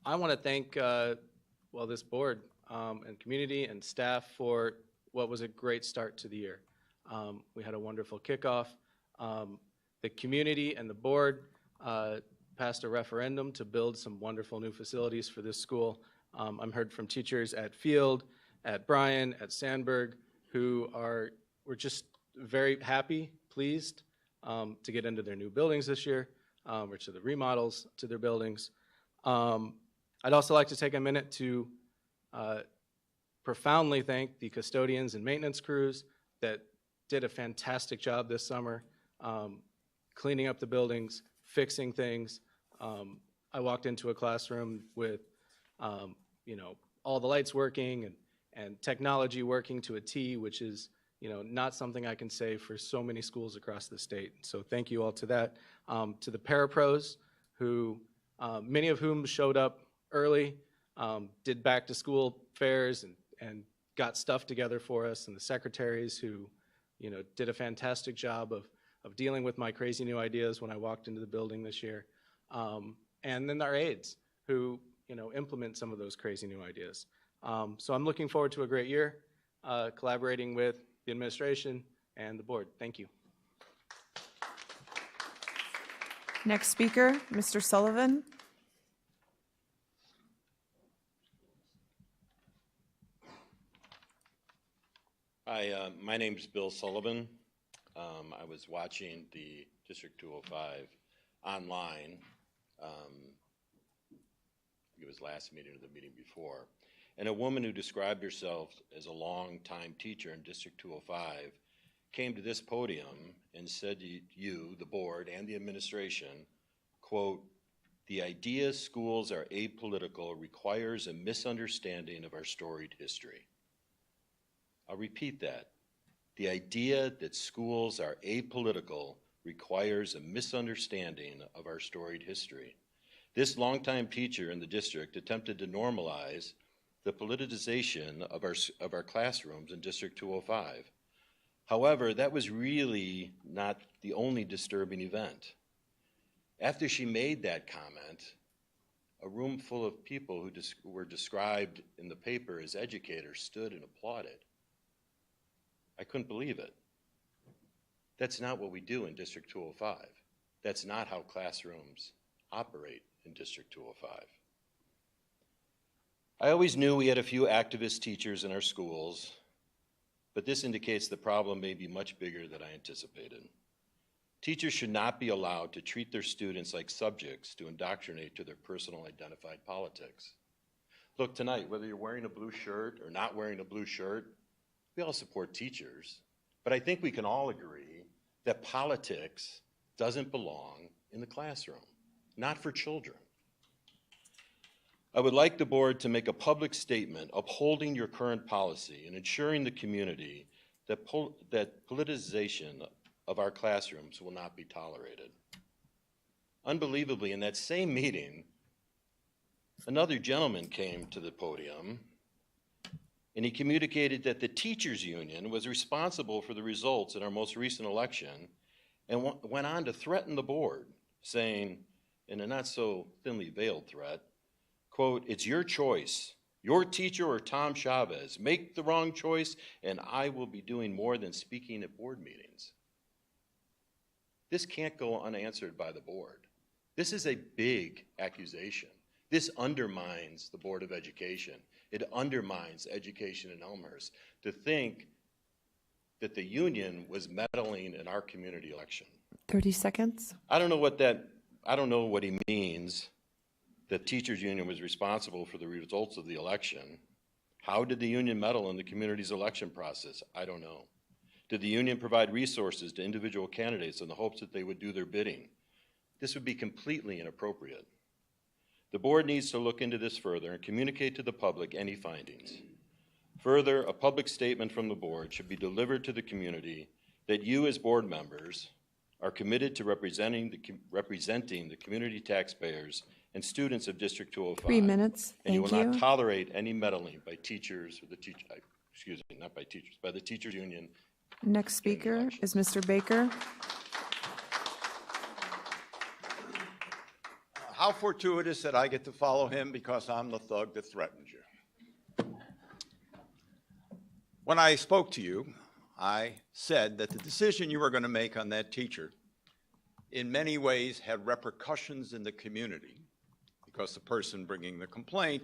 want to thank, this board and community and staff for what was a great start to the year. We had a wonderful kickoff. The community and the board passed a referendum to build some wonderful new facilities for this school. I've heard from teachers at Field, at Bryan, at Sandburg, who were just very happy, pleased to get into their new buildings this year, or to the remodels to their buildings. I'd also like to take a minute to profoundly thank the custodians and maintenance crews that did a fantastic job this summer, cleaning up the buildings, fixing things. I walked into a classroom with, all the lights working and technology working to a T, which is, not something I can say for so many schools across the state. So thank you all to that. To the parapros, who, many of whom showed up early, did back to school fairs and got stuff together for us, and the secretaries who, did a fantastic job of dealing with my crazy new ideas when I walked into the building this year. And then our aides who, implement some of those crazy new ideas. So I'm looking forward to a great year, collaborating with the administration and the board. Thank you. Next speaker, Mr. Sullivan. Hi, my name is Bill Sullivan. I was watching the District 205 online. It was last meeting or the meeting before. And a woman who described herself as a long-time teacher in District 205 came to this podium and said to you, the board, and the administration, quote, "The idea schools are apolitical requires a misunderstanding of our storied history." I'll repeat that. The idea that schools are apolitical requires a misunderstanding of our storied history. This longtime teacher in the district attempted to normalize the politicization of our classrooms in District 205. However, that was really not the only disturbing event. After she made that comment, a room full of people who were described in the paper as educators stood and applauded. I couldn't believe it. That's not what we do in District 205. That's not how classrooms operate in District 205. I always knew we had a few activist teachers in our schools, but this indicates the problem may be much bigger than I anticipated. Teachers should not be allowed to treat their students like subjects to indoctrinate to their personal identified politics. Look, tonight, whether you're wearing a blue shirt or not wearing a blue shirt, we all support teachers, but I think we can all agree that politics doesn't belong in the classroom, not for children. I would like the board to make a public statement upholding your current policy and ensuring the community that politicization of our classrooms will not be tolerated. Unbelievably, in that same meeting, another gentleman came to the podium and he communicated that the teachers union was responsible for the results in our most recent election and went on to threaten the board, saying, in a not so thinly veiled threat, quote, "It's your choice, your teacher or Tom Chavez. Make the wrong choice and I will be doing more than speaking at board meetings." This can't go unanswered by the board. This is a big accusation. This undermines the Board of Education. It undermines education in Elmhurst to think that the union was meddling in our community election. 30 seconds. I don't know what he means, that teachers union was responsible for the results of the election. How did the union meddle in the community's election process? I don't know. Did the union provide resources to individual candidates in the hopes that they would do their bidding? This would be completely inappropriate. The board needs to look into this further and communicate to the public any findings. Further, a public statement from the board should be delivered to the community that you as board members are committed to representing the community taxpayers and students of District 205. 3 minutes, And you thank will not you. tolerate any meddling by teachers or not by teachers, by the teachers union. Next speaker is Mr. Baker. How fortuitous that I get to follow him because I'm the thug that threatened you. When I spoke to you, I said that the decision you were going to make on that teacher in many ways had repercussions in the community because the person bringing the complaint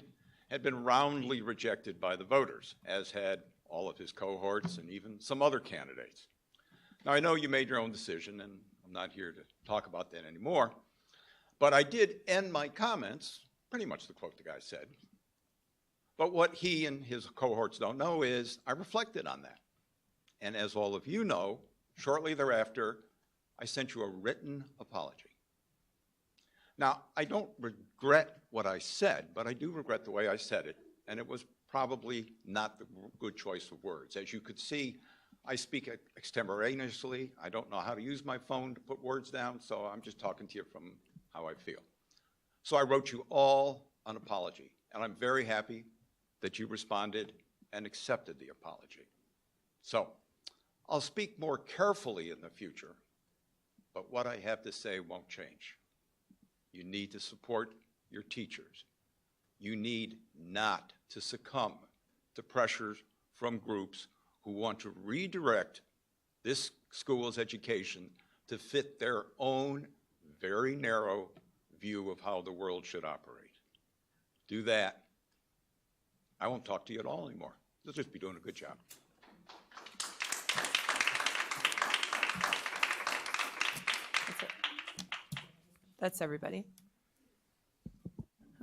had been roundly rejected by the voters, as had all of his cohorts and even some other candidates. Now, I know you made your own decision, and I'm not here to talk about that anymore, but I did end my comments, pretty much the quote the guy said. But what he and his cohorts don't know is I reflected on that. And as all of you know, shortly thereafter, I sent you a written apology. Now, I don't regret what I said, but I do regret the way I said it, and it was probably not the good choice of words. As you could see, I speak extemporaneously. I don't know how to use my phone to put words down, so I'm just talking to you from how I feel. So I wrote you all an apology, and I'm very happy that you responded and accepted the apology. So I'll speak more carefully in the future, but what I have to say won't change. You need to support your teachers. You need not to succumb to pressures from groups who want to redirect this school's education to fit their own very narrow view of how the world should operate. Do that. I won't talk to you at all anymore. You'll just be doing a good job. That's everybody.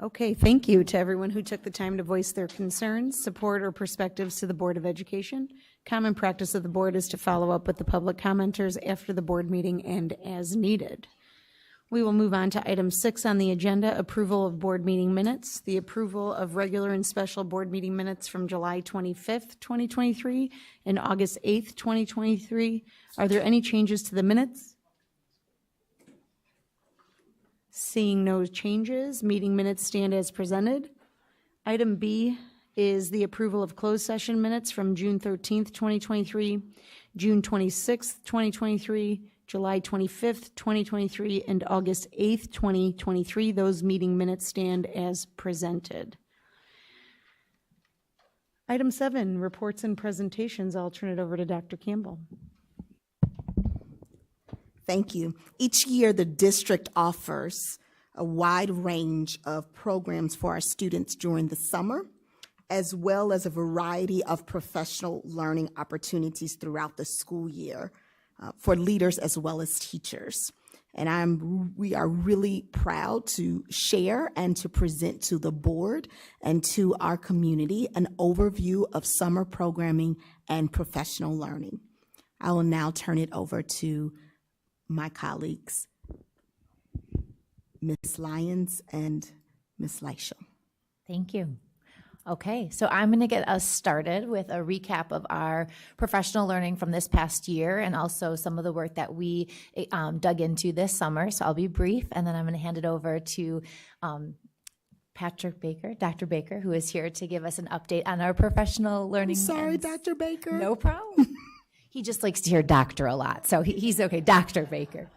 Okay, thank you to everyone who took the time to voice their concerns, support, or perspectives to the Board of Education. Common practice of the board is to follow up with the public commenters after the board meeting and as needed. We will move on to item 6 on the agenda, approval of board meeting minutes. The approval of regular and special board meeting minutes from July 25th, 2023 and August 8th, 2023. Are there any changes to the minutes? Seeing no changes, meeting minutes stand as presented. Item B is the approval of closed session minutes from June 13th, 2023, June 26th, 2023, July 25th, 2023, and August 8th, 2023. Those meeting minutes stand as presented. Item 7, reports and presentations. I'll turn it over to Dr. Campbell. Thank you. Each year, the district offers a wide range of programs for our students during the summer, as well as a variety of professional learning opportunities throughout the school year for leaders as well as teachers. And we are really proud to share and to present to the board and to our community an overview of summer programming and professional learning. I will now turn it over to my colleagues, Ms. Lyons and Ms. Leisham. Thank you. Okay, so I'm going to get us started with a recap of our professional learning from this past year and also some of the work that we dug into this summer. So I'll be brief, and then I'm going to hand it over to Patrick Baker, Dr. Baker, who is here to give us an update on our professional learning. Sorry, Dr. Baker. No problem. He just likes to hear doctor a lot, so he's okay. Dr. Baker.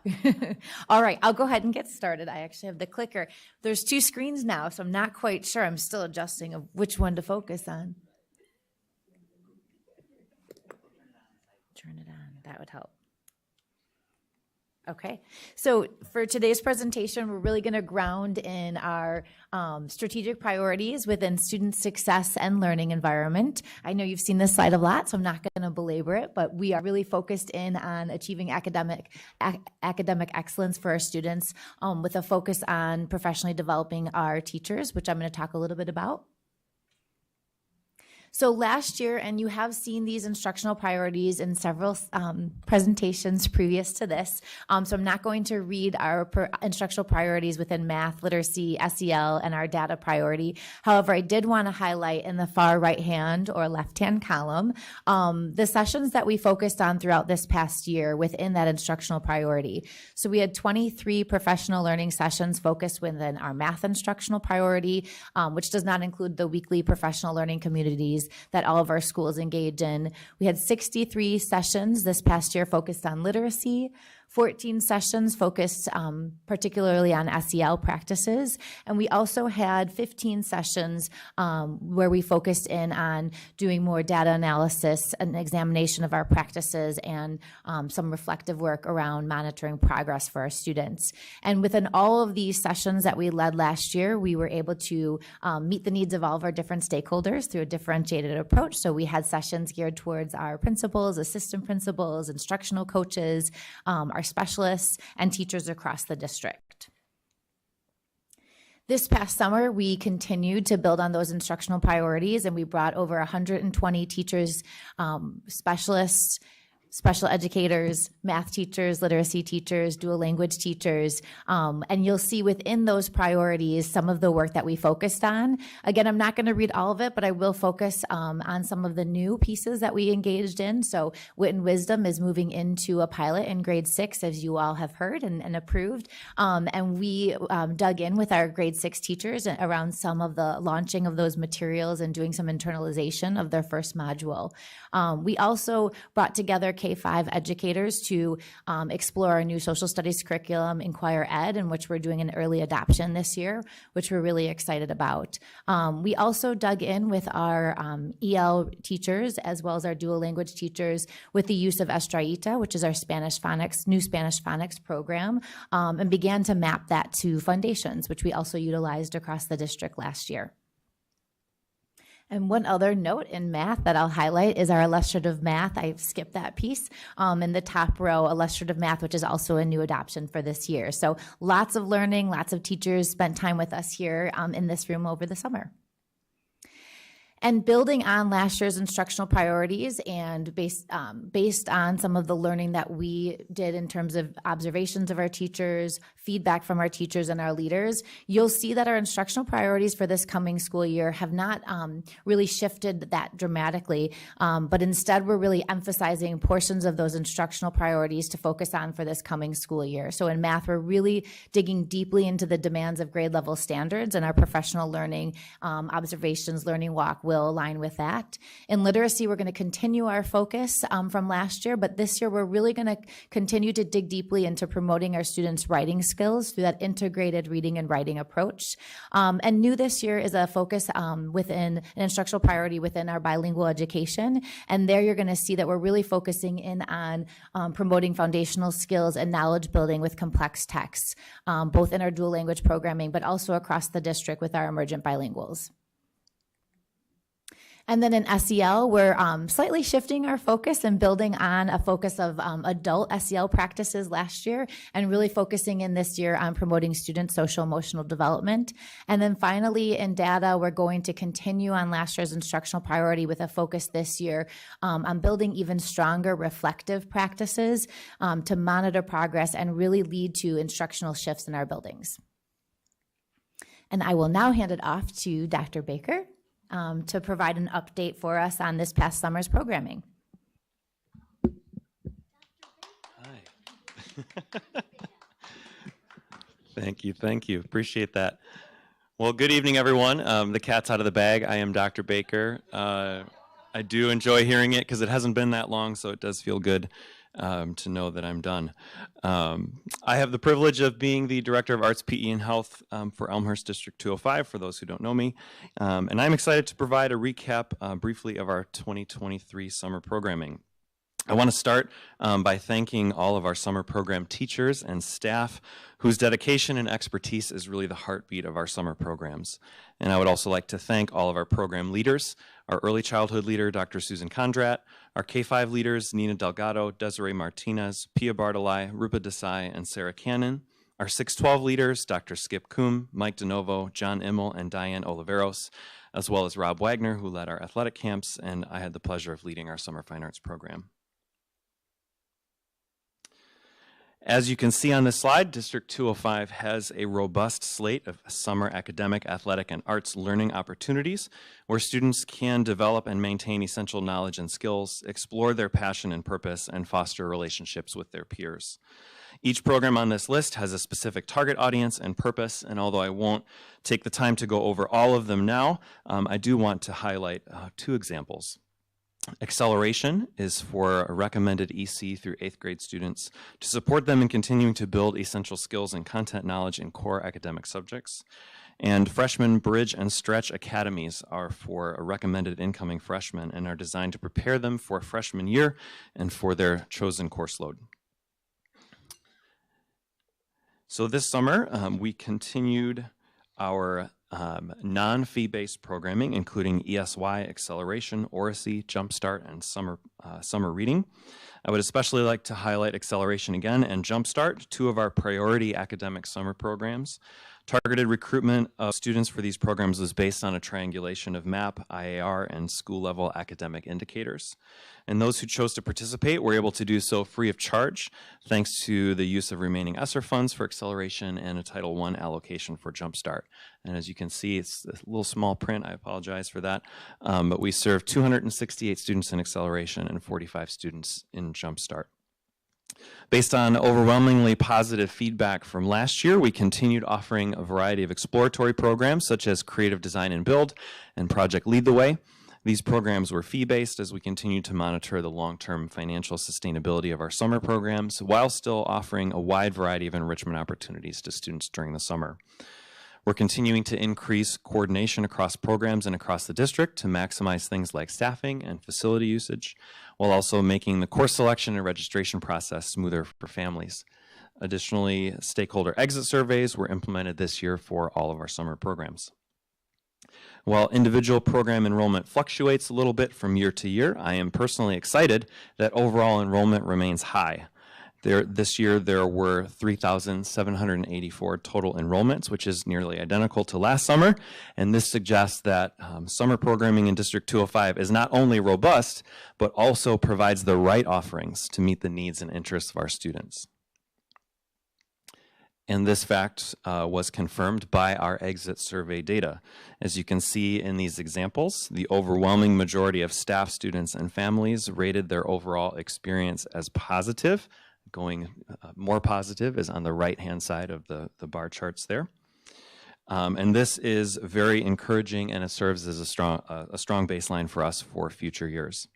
All right, I'll go ahead and get started. I actually have the clicker. There's 2 screens now, so I'm not quite sure. I'm still adjusting of which one to focus on. Turn it on. That would help. Okay, so for today's presentation, we're really going to ground in our strategic priorities within student success and learning environment. I know you've seen this slide a lot, so I'm not going to belabor it, but we are really focused in on achieving academic excellence for our students with a focus on professionally developing our teachers, which I'm going to talk a little bit about. So last year, and you have seen these instructional priorities in several presentations previous to this, so I'm not going to read our instructional priorities within math, literacy, SEL, and our data priority. However, I did want to highlight in the far right-hand or left-hand column the sessions that we focused on throughout this past year within that instructional priority. So we had 23 professional learning sessions focused within our math instructional priority, which does not include the weekly professional learning communities that all of our schools engage in. We had 63 sessions this past year focused on literacy, 14 sessions focused particularly on SEL practices, and we also had 15 sessions where we focused in on doing more data analysis, an examination of our practices, and some reflective work around monitoring progress for our students. And within all of these sessions that we led last year, we were able to meet the needs of all of our different stakeholders through a differentiated approach. So we had sessions geared towards our principals, assistant principals, instructional coaches, our specialists, and teachers across the district. This past summer, we continued to build on those instructional priorities, and we brought over 120 teachers, specialists, special educators, math teachers, literacy teachers, dual language teachers, and you'll see within those priorities some of the work that we focused on. Again, I'm not going to read all of it, but I will focus on some of the new pieces that we engaged in. So Wit and Wisdom is moving into a pilot in grade 6, as you all have heard and approved, and we dug in with our grade 6 teachers around some of the launching of those materials and doing some internalization of their first module. We also brought together K-5 educators to explore our new social studies curriculum, Inquire Ed, in which we're doing an early adoption this year, which we're really excited about. We also dug in with our EL teachers as well as our dual language teachers with the use of Estrellita, which is our Spanish phonics, new Spanish phonics program, and began to map that to foundations, which we also utilized across the district last year. And one other note in math that I'll highlight is our illustrative math. I skipped that piece in the top row, illustrative math, which is also a new adoption for this year. So lots of learning, lots of teachers spent time with us here in this room over the summer. And building on last year's instructional priorities and based on some of the learning that we did in terms of observations of our teachers, feedback from our teachers and our leaders, you'll see that our instructional priorities for this coming school year have not really shifted that dramatically, but instead we're really emphasizing portions of those instructional priorities to focus on for this coming school year. So in math, we're really digging deeply into the demands of grade level standards, and our professional learning observations, learning walk will align with that. In literacy, we're going to continue our focus from last year, but this year we're really going to continue to dig deeply into promoting our students' writing skills through that integrated reading and writing approach. And new this year is a focus within an instructional priority within our bilingual education. And there you're going to see that we're really focusing in on promoting foundational skills and knowledge building with complex texts, both in our dual language programming, but also across the district with our emergent bilinguals. And then in SEL, we're slightly shifting our focus and building on a focus of adult SEL practices last year and really focusing in this year on promoting student social emotional development. And then finally in data, we're going to continue on last year's instructional priority with a focus this year on building even stronger reflective practices to monitor progress and really lead to instructional shifts in our buildings. And I will now hand it off to Dr. Baker to provide an update for us on this past summer's programming. Hi. Thank you. Appreciate that. Well, good evening, everyone. The cat's out of the bag. I am Dr. Baker. I do enjoy hearing it because it hasn't been that long, so it does feel good to know that I'm done. I have the privilege of being the Director of Arts, PE, and Health for Elmhurst District 205, for those who don't know me. And I'm excited to provide a recap briefly of our 2023 summer programming. I want to start by thanking all of our summer program teachers and staff whose dedication and expertise is really the heartbeat of our summer programs. And I would also like to thank all of our program leaders, our early childhood leader, Dr. Susan Kondrat, our K-5 leaders, Nina Delgado, Desiree Martinez, Pia Bartolai, Rupa Desai, and Sarah Cannon, Our 612 leaders, Dr. Skip Coombe, Mike DeNovo, John Immel, and Diane Oliveros, as well as Rob Wagner, who led our athletic camps, and I had the pleasure of leading our Summer Fine Arts program. As you can see on this slide, District 205 has a robust slate of summer academic, athletic, and arts learning opportunities where students can develop and maintain essential knowledge and skills, explore their passion and purpose, and foster relationships with their peers. Each program on this list has a specific target audience and purpose, and although I won't take the time to go over all of them now, I do want to highlight 2 examples. Acceleration is for recommended EC through 8th grade students to support them in continuing to build essential skills and content knowledge in core academic subjects. And freshman bridge and stretch academies are for recommended incoming freshmen and are designed to prepare them for freshman year and for their chosen course load. So this summer, we continued our non-fee-based programming, including ESY, Acceleration, Oracy, Jumpstart, and summer reading. I would especially like to highlight Acceleration again and Jumpstart, 2 of our priority academic summer programs. Targeted recruitment of students for these programs was based on a triangulation of MAP, IAR, and school-level academic indicators. And those who chose to participate were able to do so free of charge, thanks to the use of remaining ESSER funds for Acceleration and a Title I allocation for Jumpstart. And as you can see, it's a little small print, I apologize for that, but we served 268 students in Acceleration and 45 students in Jumpstart. Based on overwhelmingly positive feedback from last year, we continued offering a variety of exploratory programs such as Creative Design and Build and Project Lead the Way. These programs were fee-based as we continued to monitor the long-term financial sustainability of our summer programs while still offering a wide variety of enrichment opportunities to students during the summer. We're continuing to increase coordination across programs and across the district to maximize things like staffing and facility usage, while also making the course selection and registration process smoother for families. Additionally, stakeholder exit surveys were implemented this year for all of our summer programs. While individual program enrollment fluctuates a little bit from year to year, I am personally excited that overall enrollment remains high. This year, there were 3,784 total enrollments, which is nearly identical to last summer. And this suggests that summer programming in District 205 is not only robust, but also provides the right offerings to meet the needs and interests of our students. And this fact was confirmed by our exit survey data. As you can see in these examples, the overwhelming majority of staff, students, and families rated their overall experience as positive. Going more positive is on the right-hand side of the bar charts there. And this is very encouraging, and it serves as a strong baseline for us for future years.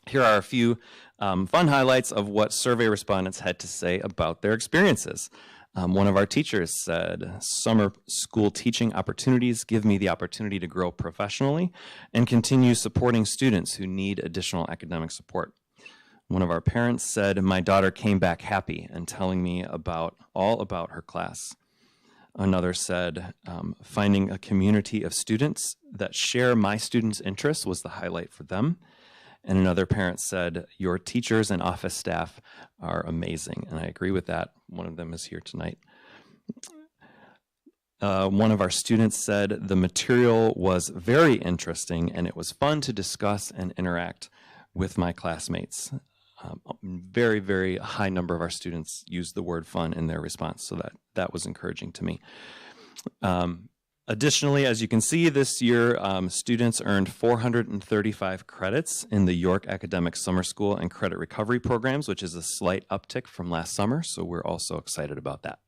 Here are a few fun highlights of what survey respondents had to say about their experiences. One of our teachers said, "Summer school teaching opportunities give me the opportunity to grow professionally and continue supporting students who need additional academic support." One of our parents said, "My daughter came back happy and telling me all about her class." Another said, "Finding a community of students that share my students' interests was the highlight for them." And another parent said, "Your teachers and office staff are amazing." And I agree with that. One of them is here tonight. One of our students said, "The material was very interesting and it was fun to discuss and interact with my classmates." Very, very high number of our students used the word fun in their response, so that was encouraging to me. Additionally, as you can see, this year, students earned 435 credits in the York Academic Summer School and Credit Recovery programs, which is a slight uptick from last summer, so we're also excited about that.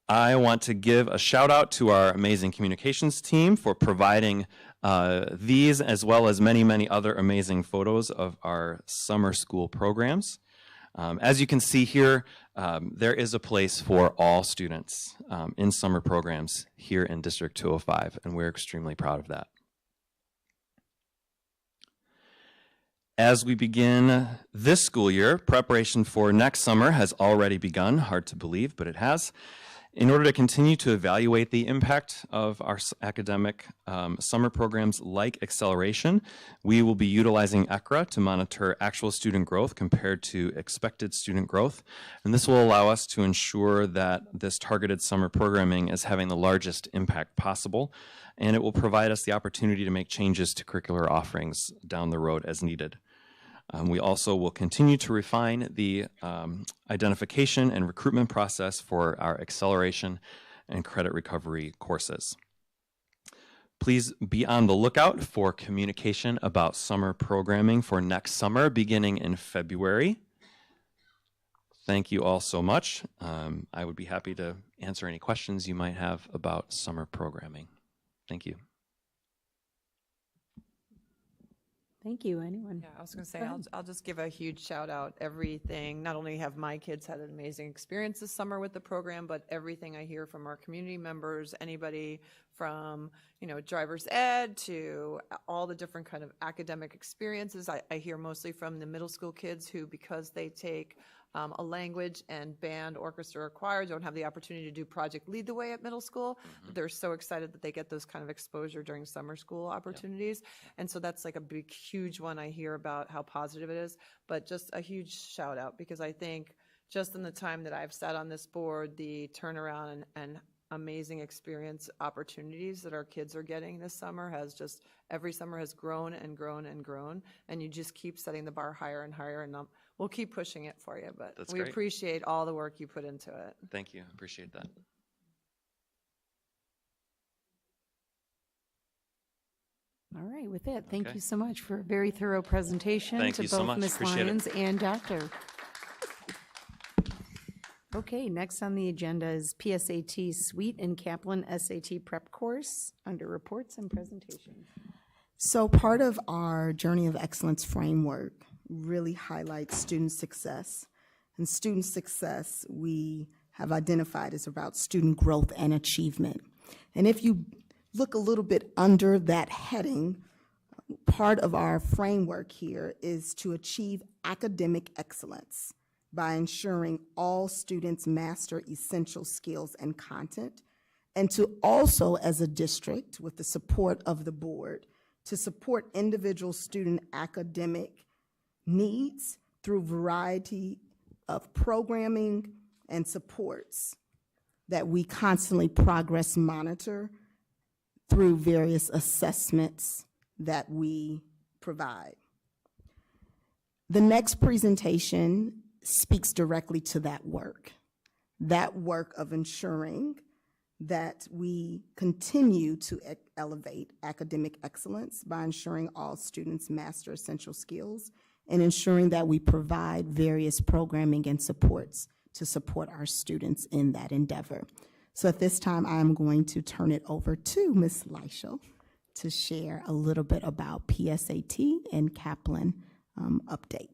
I want to give a shout out to our amazing communications team for providing these as well as many, many other amazing photos of our summer school programs. As you can see here, there is a place for all students in summer programs here in District 205, and we're extremely proud of that. As we begin this school year, preparation for next summer has already begun. Hard to believe, but it has. In order to continue to evaluate the impact of our academic summer programs like Acceleration, we will be utilizing ECRA to monitor actual student growth compared to expected student growth. And this will allow us to ensure that this targeted summer programming is having the largest impact possible, and it will provide us the opportunity to make changes to curricular offerings down the road as needed. We also will continue to refine the identification and recruitment process for our acceleration and credit recovery courses. Please be on the lookout for communication about summer programming for next summer beginning in February. Thank you all so much. I would be happy to answer any questions you might have about summer programming. Thank you. Thank you. Anyone? Yeah, I was going to say, Go ahead. I'll just give a huge shout out. Everything, not only have my kids had an amazing experience this summer with the program, but everything I hear from our community members, anybody from, driver's ed to all the different kind of academic experiences. I hear mostly from the middle school kids who, because they take a language and band, orchestra, or choir, don't have the opportunity to do Project Lead the Way at middle school. They're so excited that they get those kind of exposure during summer school opportunities. And so that's like a big, huge one I hear about how positive it is. But just a huge shout out, because I think just in the time that I've sat on this board, the turnaround and amazing experience opportunities that our kids are getting this summer has just, every summer has grown and grown and grown. And you just keep setting the bar higher and higher, and we'll keep pushing it for you, but That's we great. appreciate all the work you put into it. Thank you. Appreciate that. All right, with that, thank Okay. you so much for a very thorough presentation Thank to you so both much. Ms. Appreciate it. Lyons and Dr. Okay, next on the agenda is PSAT Suite and Kaplan SAT Prep Course under reports and presentations. So part of our Journey of Excellence framework really highlights student success. And student success we have identified is about student growth and achievement. And if you look a little bit under that heading, part of our framework here is to achieve academic excellence by ensuring all students master essential skills and content, and to also, as a district, with the support of the board, to support individual student academic needs through variety of programming and supports that we constantly progress monitor through various assessments that we provide. The next presentation speaks directly to that work of ensuring that we continue to elevate academic excellence by ensuring all students master essential skills and ensuring that we provide various programming and supports to support our students in that endeavor. So at this time, I'm going to turn it over to Ms. Leischel to share a little bit about PSAT and Kaplan update.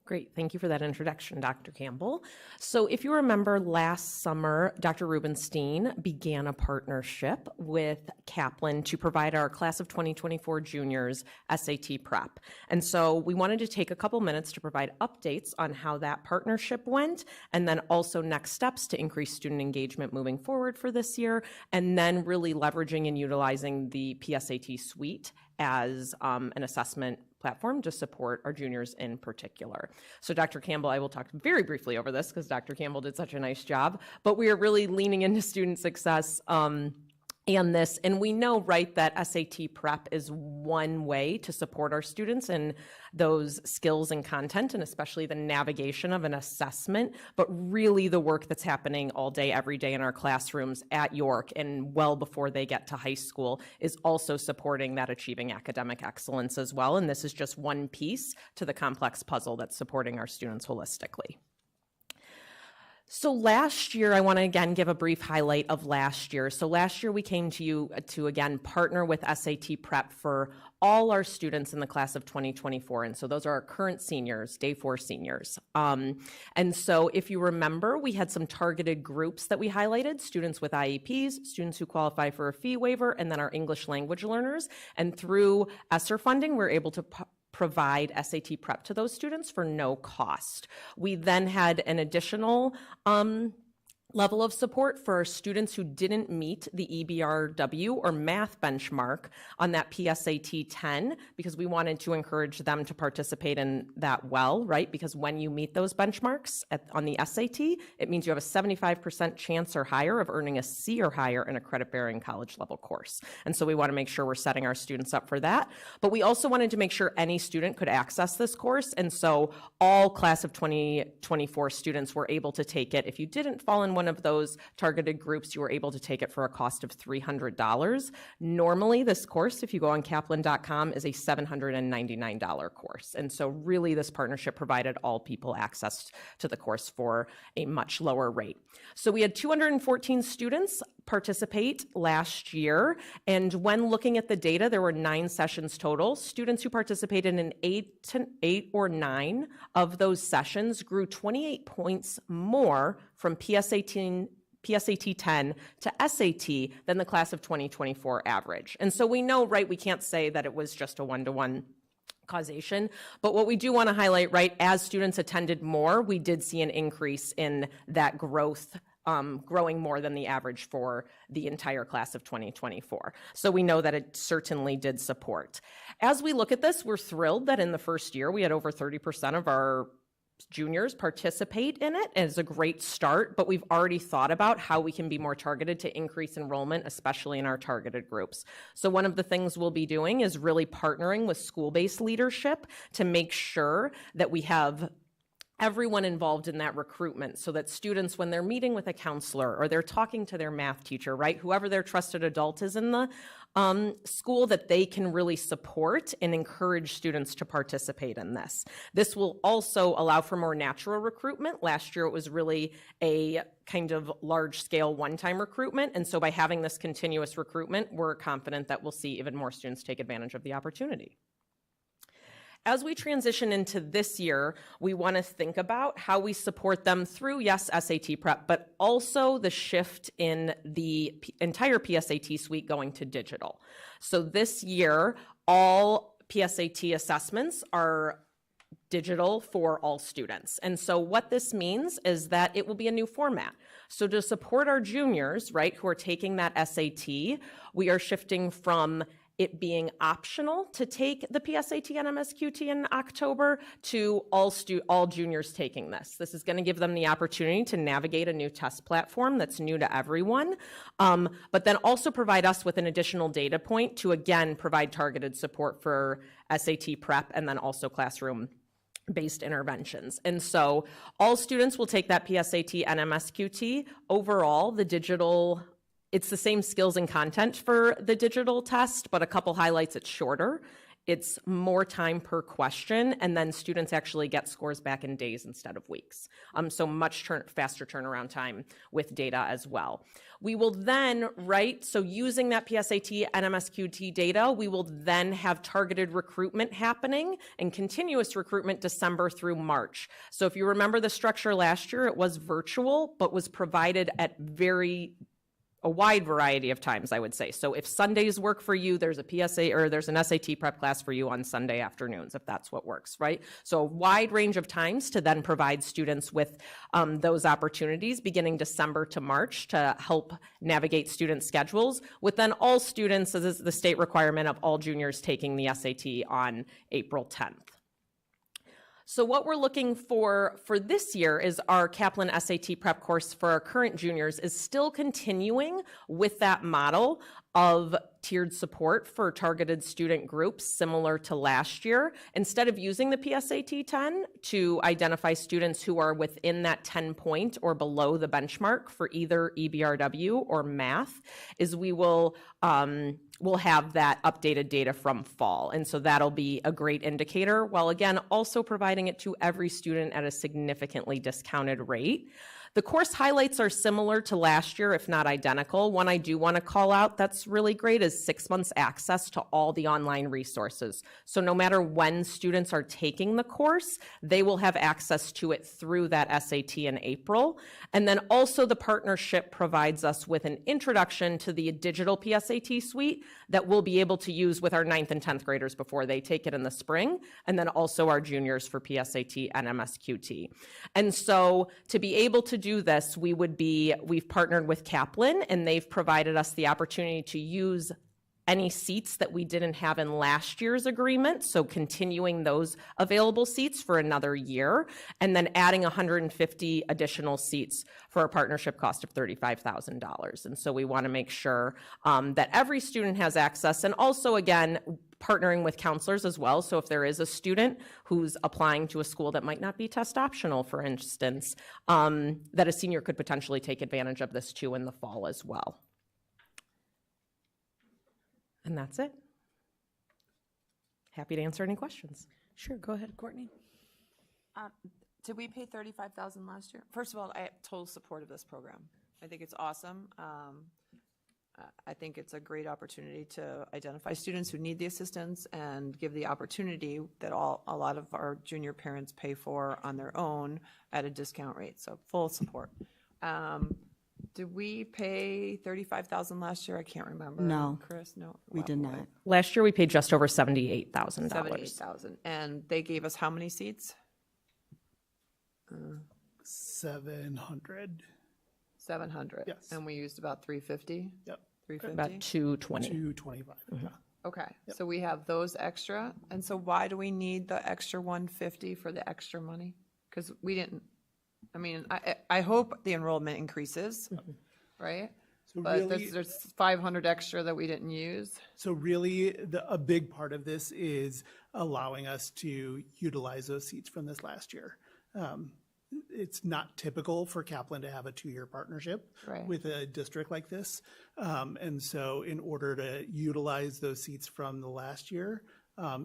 Great, thank you for that introduction, Dr. Campbell. So if you remember last summer, Dr. Rubenstein began a partnership with Kaplan to provide our class of 2024 juniors SAT prep. And so we wanted to take a couple minutes to provide updates on how that partnership went, and then also next steps to increase student engagement moving forward for this year, and then really leveraging and utilizing the PSAT suite as an assessment platform to support our juniors in particular. So Dr. Campbell, I will talk very briefly over this because Dr. Campbell did such a nice job, but we are really leaning into student success and we know, right, that SAT prep is one way to support our students in those skills and content, and especially the navigation of an assessment, but really the work that's happening all day, every day in our classrooms at York and well before they get to high school is also supporting that achieving academic excellence as well, and this is just one piece to the complex puzzle that's supporting our students holistically. So last year, I want to again give a brief highlight of last year. So last year we came to you to again partner with SAT Prep for all our students in the class of 2024. And so those are our current seniors, day 4 seniors. And so if you remember, we had some targeted groups that we highlighted, students with IEPs, students who qualify for a fee waiver, and then our English language learners. And through ESSER funding, we're able to provide SAT prep to those students for no cost. We then had an additional level of support for our students who didn't meet the EBRW or math benchmark on that PSAT 10, because we wanted to encourage them to participate in that well, right? Because when you meet those benchmarks on the SAT, it means you have a 75% chance or higher of earning a C or higher in a credit-bearing college level course. And so we want to make sure we're setting our students up for that. But we also wanted to make sure any student could access this course. And so all class of 2024 students were able to take it. If you didn't fall in one of those targeted groups, you were able to take it for a cost of $300. Normally, this course, if you go on Kaplan.com, is a $799 course. And so really this partnership provided all people access to the course for a much lower rate. So we had 214 students participate last year. And when looking at the data, there were 9 sessions total. Students who participated in 8 or 9 of those sessions grew 28 points more from PSAT 10 to SAT than the class of 2024 average. And so we know, right, we can't say that it was just a one-to-one causation, but what we do want to highlight, right, as students attended more, we did see an increase in that growth, growing more than the average for the entire class of 2024. So we know that it certainly did support. As we look at this, we're thrilled that in the first year, we had over 30% of our juniors participate in it. It's a great start, but we've already thought about how we can be more targeted to increase enrollment, especially in our targeted groups. So one of the things we'll be doing is really partnering with school-based leadership to make sure that we have everyone involved in that recruitment, so that students, when they're meeting with a counselor or they're talking to their math teacher, right, whoever their trusted adult is in the school, that they can really support and encourage students to participate in this. This will also allow for more natural recruitment. Last year, it was really a kind of large-scale one-time recruitment, and so by having this continuous recruitment, we're confident that we'll see even more students take advantage of the opportunity. As we transition into this year, we want to think about how we support them through, yes, SAT prep, but also the shift in the entire PSAT suite going to digital. So this year, all PSAT assessments are digital for all students. And so what this means is that it will be a new format. So to support our juniors, right, who are taking that SAT, we are shifting from it being optional to take the PSAT and MSQT in October to all juniors taking this. This is going to give them the opportunity to navigate a new test platform that's new to everyone, but then also provide us with an additional data point to, again, provide targeted support for SAT prep and then also classroom-based interventions. And so all students will take that PSAT and MSQT. Overall, the digital, it's the same skills and content for the digital test, but a couple highlights, it's shorter. It's more time per question, and then students actually get scores back in days instead of weeks. So much faster turnaround time with data as well. We will then, right, so using that PSAT and MSQT data, we will then have targeted recruitment happening and continuous recruitment December through March. So if you remember the structure last year, it was virtual, but was provided at a wide variety of times, I would say. So if Sundays work for you, there's a PSA or there's an SAT prep class for you on Sunday afternoons, if that's what works, right? So a wide range of times to then provide students with those opportunities beginning December to March to help navigate student schedules, with then all students, as is the state requirement of all juniors taking the SAT on April 10th. So what we're looking for this year is our Kaplan SAT prep course for our current juniors is still continuing with that model of tiered support for targeted student groups similar to last year. Instead of using the PSAT 10 to identify students who are within that 10-point or below the benchmark for either EBRW or math, is we will we'll have that updated data from fall. And so that'll be a great indicator, while again, also providing it to every student at a significantly discounted rate. The course highlights are similar to last year, if not identical. One I do want to call out that's really great is 6 months access to all the online resources. So no matter when students are taking the course, they will have access to it through that SAT in April. And then also the partnership provides us with an introduction to the digital PSAT suite that we'll be able to use with our 9th and 10th graders before they take it in the spring, and then also our juniors for PSAT and MSQT. And so to be able to do this, we've partnered with Kaplan, and they've provided us the opportunity to use any seats that we didn't have in last year's agreement, so continuing those available seats for another year, and then adding 150 additional seats for a partnership cost of $35,000. And so we want to make sure that every student has access, and also, again, partnering with counselors as well. So if there is a student who's applying to a school that might not be test optional, for instance, that a senior could potentially take advantage of this too in the fall as well. And that's it. Happy to answer any questions. Sure, go ahead, Courtney. Did we pay $35,000 last year? First of all, I have total support of this program. I think it's awesome. I think it's a great opportunity to identify students who need the assistance and give the opportunity that a lot of our junior parents pay for on their own at a discount rate. So full support. Did we pay $35,000 last year? I can't remember. No. Chris, no. We did not. Last year, we paid just over $78,000. $78,000. And they gave us how many seats? 700. 700. Yes. And we used about 350? Yep. 350? About 220. 225. Yeah. Okay, so we have those extra. And so why do we need the extra 150 for the extra money? Because we didn't, I mean, I hope the enrollment increases, right? So But really- there's 500 extra that we didn't use. So really, a big part of this is allowing us to utilize those seats from this last year. It's not typical for Kaplan to have a 2-year partnership Right. with a district like this. And so in order to utilize those seats from the last year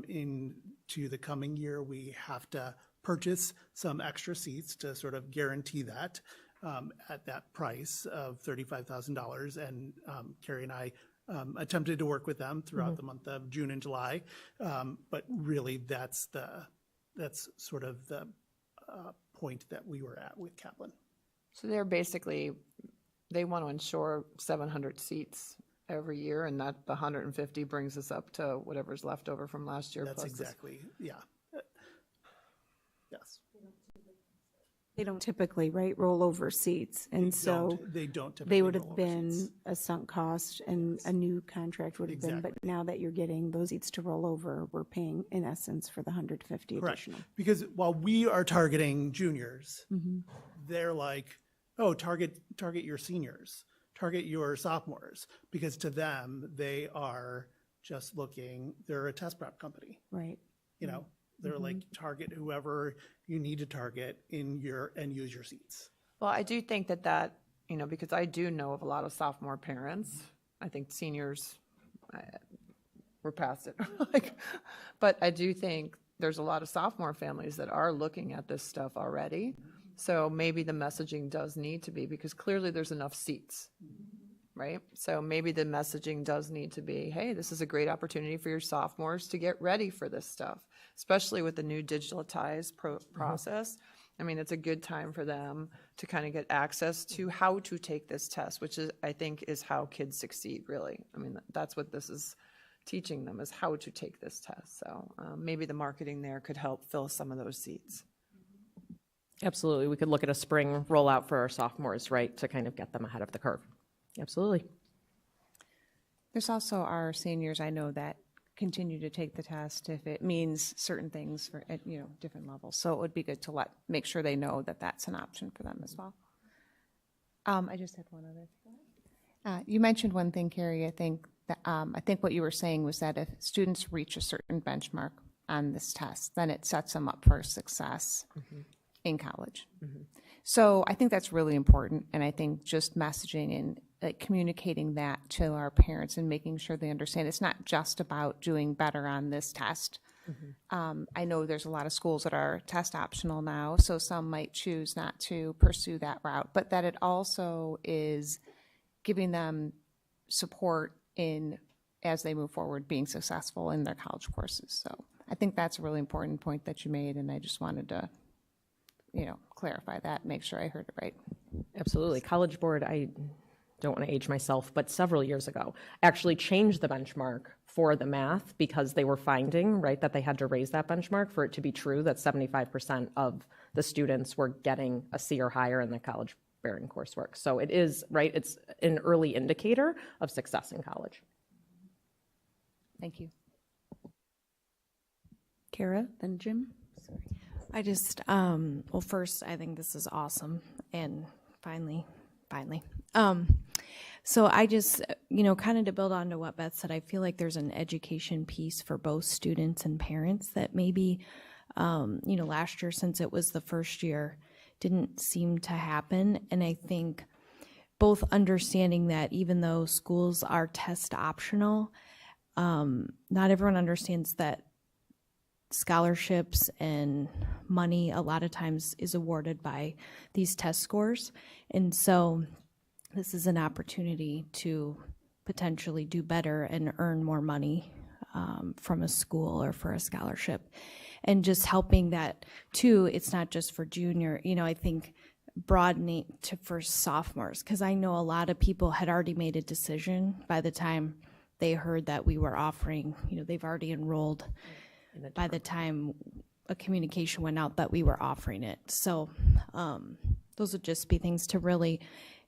into the coming year, we have to purchase some extra seats to sort of guarantee that at that price of $35,000. And Carrie and I attempted to work with them throughout the month of June and July. But really, that's sort of the point that we were at with Kaplan. So they're basically, they want to ensure 700 seats every year, and that the 150 brings us up to whatever's left over from last year. That's plus this. exactly, yeah. Yes. They don't typically, right, roll over seats, and so They don't typically they would roll have over been seats. a sunk cost, and a new contract would have been. But now that you're getting those seats to roll over, we're paying in essence for the 150 Correct. additional. Because while we are targeting juniors, Mhm. they're like, oh, target your seniors, target your sophomores, because to them, they are just looking, they're a test prep company. Right. You know, they're like, target whoever you need to target and use your seats. Well, I do think that, you know, because I do know of a lot of sophomore parents. I think seniors, we're past it. But I do think there's a lot of sophomore families that are looking at this stuff already. So maybe the messaging does need to be, because clearly there's enough seats, right? So maybe the messaging does need to be, hey, this is a great opportunity for your sophomores to get ready for this stuff, especially with the new digitalized process. I mean, it's a good time for them to kind of get access to how to take this test, which is, I think, is how kids succeed, really. I mean, that's what this is teaching them, is how to take this test. So maybe the marketing there could help fill some of those seats. Absolutely. We could look at a spring rollout for our sophomores, right, to kind of get them ahead of the curve. Absolutely. There's also our seniors, I know, that continue to take the test if it means certain things for, at, you know, different levels. So it would be good to make sure they know that that's an option for them as well. I just had one other. You mentioned one thing, Carrie. I think what you were saying was that if students reach a certain benchmark on this test, then it sets them up for success in college. So I think that's really important, and I think just messaging and communicating that to our parents and making sure they understand it's not just about doing better on this test. I know there's a lot of schools that are test optional now, so some might choose not to pursue that route, but that it also is giving them support in, as they move forward, being successful in their college courses. So I think that's a really important point that you made, and I just wanted to, you know, clarify that, make sure I heard it right. Absolutely. College Board, I don't want to age myself, but several years ago, actually changed the benchmark for the math because they were finding, right, that they had to raise that benchmark for it to be true that 75% of the students were getting a C or higher in the College bearing coursework. So it is, right, it's an early indicator of success in college. Thank you. Kara, then Jim. I just, well, first, I think this is awesome, and finally. So I just, kind of to build on to what Beth said, I feel like there's an education piece for both students and parents that maybe, last year, since it was the first year, didn't seem to happen. And I think both understanding that even though schools are test optional, not everyone understands that scholarships and money a lot of times is awarded by these test scores. And so this is an opportunity to potentially do better and earn more money from a school or for a scholarship. And just helping that too, it's not just for junior, I think broadening to for sophomores, because I know a lot of people had already made a decision by the time they heard that we were offering, they've already enrolled by the time a communication went out that we were offering it. So those would just be things to really,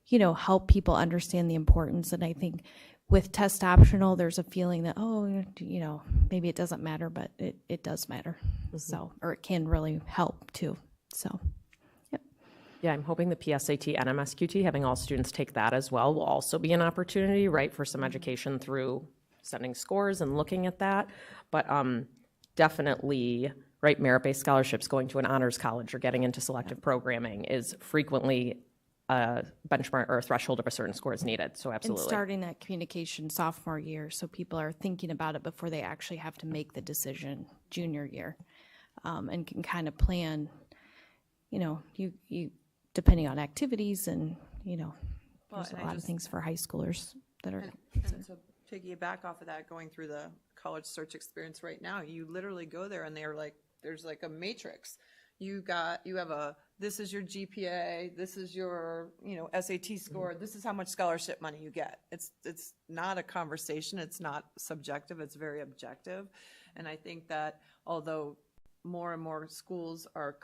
help people understand the importance. And I think with test optional, there's a feeling that, maybe it doesn't matter, but it does matter. So, or it can really help too. So, yep. Yeah, I'm hoping the PSAT and MSQT, having all students take that as well, will also be an opportunity, right, for some education through sending scores and looking at that. But definitely, right, merit-based scholarships, going to an honors college or getting into selective programming is frequently a benchmark or a threshold of a certain score is needed. So absolutely. And starting that communication sophomore year, so people are thinking about it before they actually have to make the decision junior year, and can kind of plan, you depending on activities and, there's a lot of things for high schoolers that are. And to piggyback off of that, going through the college search experience right now, you literally go there and they're like, there's like a matrix. You have this is your GPA, this is your, SAT score, this is how much scholarship money you get. It's not a conversation, it's not subjective, it's very objective. And I think that although more and more schools are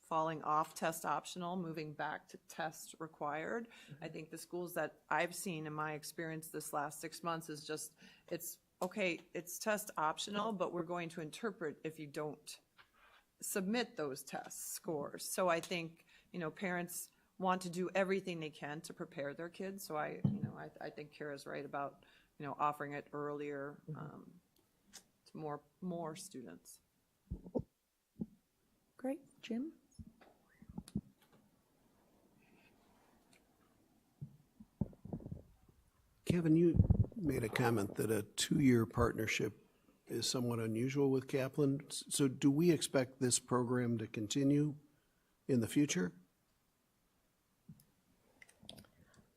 falling off test optional, moving back to test required, I think the schools that I've seen in my experience this last 6 months is just, it's okay, it's test optional, but we're going to interpret if you don't submit those test scores. So I think, parents want to do everything they can to prepare their kids. So I think Kara's right about, offering it earlier to more students. Great. Jim? Kevin, you made a comment that a 2-year partnership is somewhat unusual with Kaplan. So do we expect this program to continue in the future?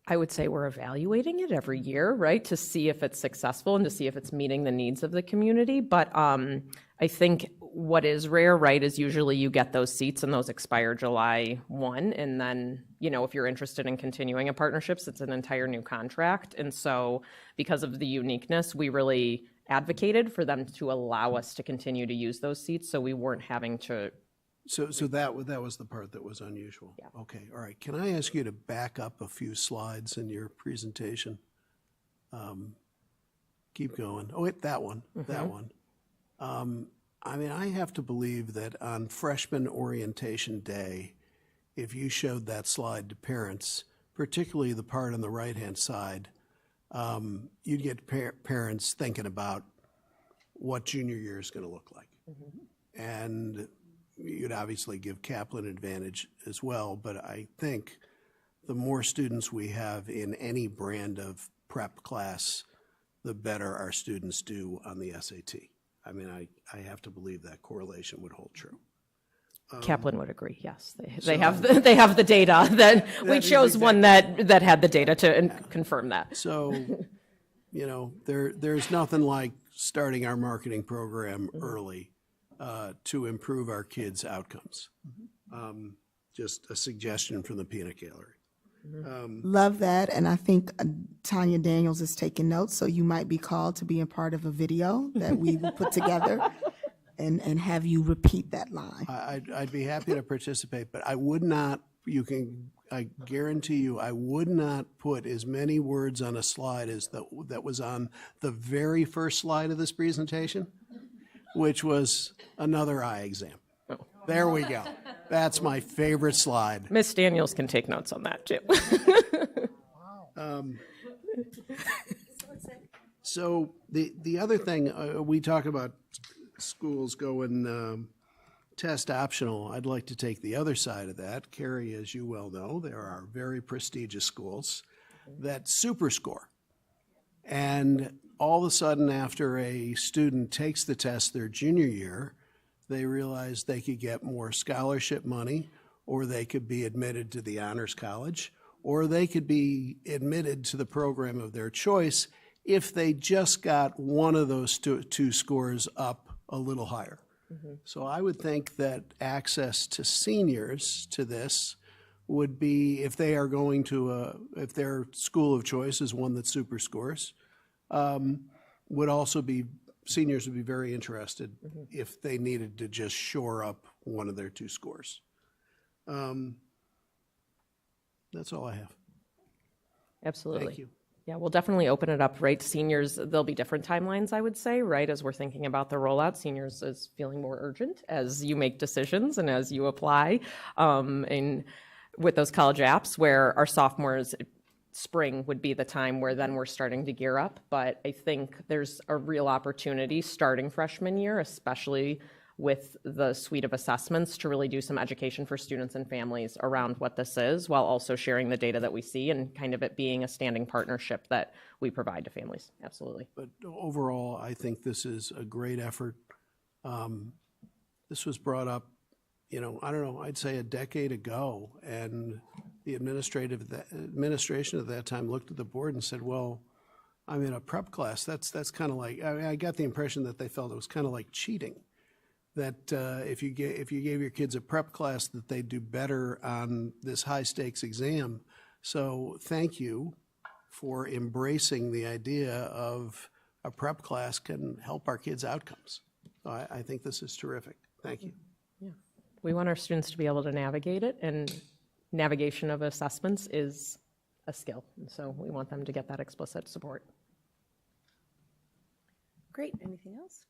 I would say we're evaluating it every year, right, to see if it's successful and to see if it's meeting the needs of the community. But I think what is rare, right, is usually you get those seats and those expire July 1. And then, if you're interested in continuing a partnerships, it's an entire new contract. And so because of the uniqueness, we really advocated for them to allow us to continue to use those seats so we weren't having to. So that was the part that was unusual? Yeah. Okay, all right. Can I ask you to back up a few slides in your presentation? Keep going. Oh, wait, that one, that one. I have to believe that on freshman orientation day, if you showed that slide to parents, particularly the part on the right-hand side, you'd get parents thinking about what junior year is going to look like. And you'd obviously give Kaplan advantage as well, but I think the more students we have in any brand of prep class, the better our students do on the SAT. I have to believe that correlation would hold true. Kaplan would agree, yes. They have the data that we chose one that had the data to confirm that. So, there's nothing like starting our marketing program early to improve our kids' outcomes. Just a suggestion from the peanut gallery. Love that, and I think Tanya Daniels is taking notes, so you might be called to be a part of a video that we will put together and have you repeat that line. I'd be happy to participate, but I would not, you can I guarantee you, I would not put as many words on a slide as that was on the very first slide of this presentation, which was another eye exam. There we go. That's my favorite slide. Miss Daniels can take notes on that too. So the other thing, we talk about schools going test optional. I'd like to take the other side of that. Carrie, as you well know, there are very prestigious schools that super score. And all of a sudden, after a student takes the test their junior year, they realize they could get more scholarship money, or they could be admitted to the honors college, or they could be admitted to the program of their choice if they just got one of those two scores up a little higher. So I would think that access to seniors to this would be, if they are going to, if their school of choice is one that super scores, would also be, seniors would be very interested if they needed to just shore up one of their two scores. That's all I have. Absolutely. Thank you. Yeah, we'll definitely open it up, right? Seniors, there'll be different timelines, I would say, right? As we're thinking about the rollout, seniors is feeling more urgent as you make decisions and as you apply. And with those college apps, where our sophomores, spring would be the time where then we're starting to gear up. But I think there's a real opportunity starting freshman year, especially with the suite of assessments, to really do some education for students and families around what this is, while also sharing the data that we see and kind of it being a standing partnership that we provide to families. Absolutely. But overall, I think this is a great effort. This was brought up, I don't know, I'd say a decade ago, and the administration at that time looked at the board and said, well, I'm in a prep class. That's kind of like, I got the impression that they felt it was kind of like cheating. That if you gave your kids a prep class, that they'd do better on this high stakes exam. So thank you for embracing the idea of a prep class can help our kids' outcomes. So I think this is terrific. Thank you. Yeah, we want our students to be able to navigate it, and navigation of assessments is a skill. And so we want them to get that explicit support. Great. Anything else?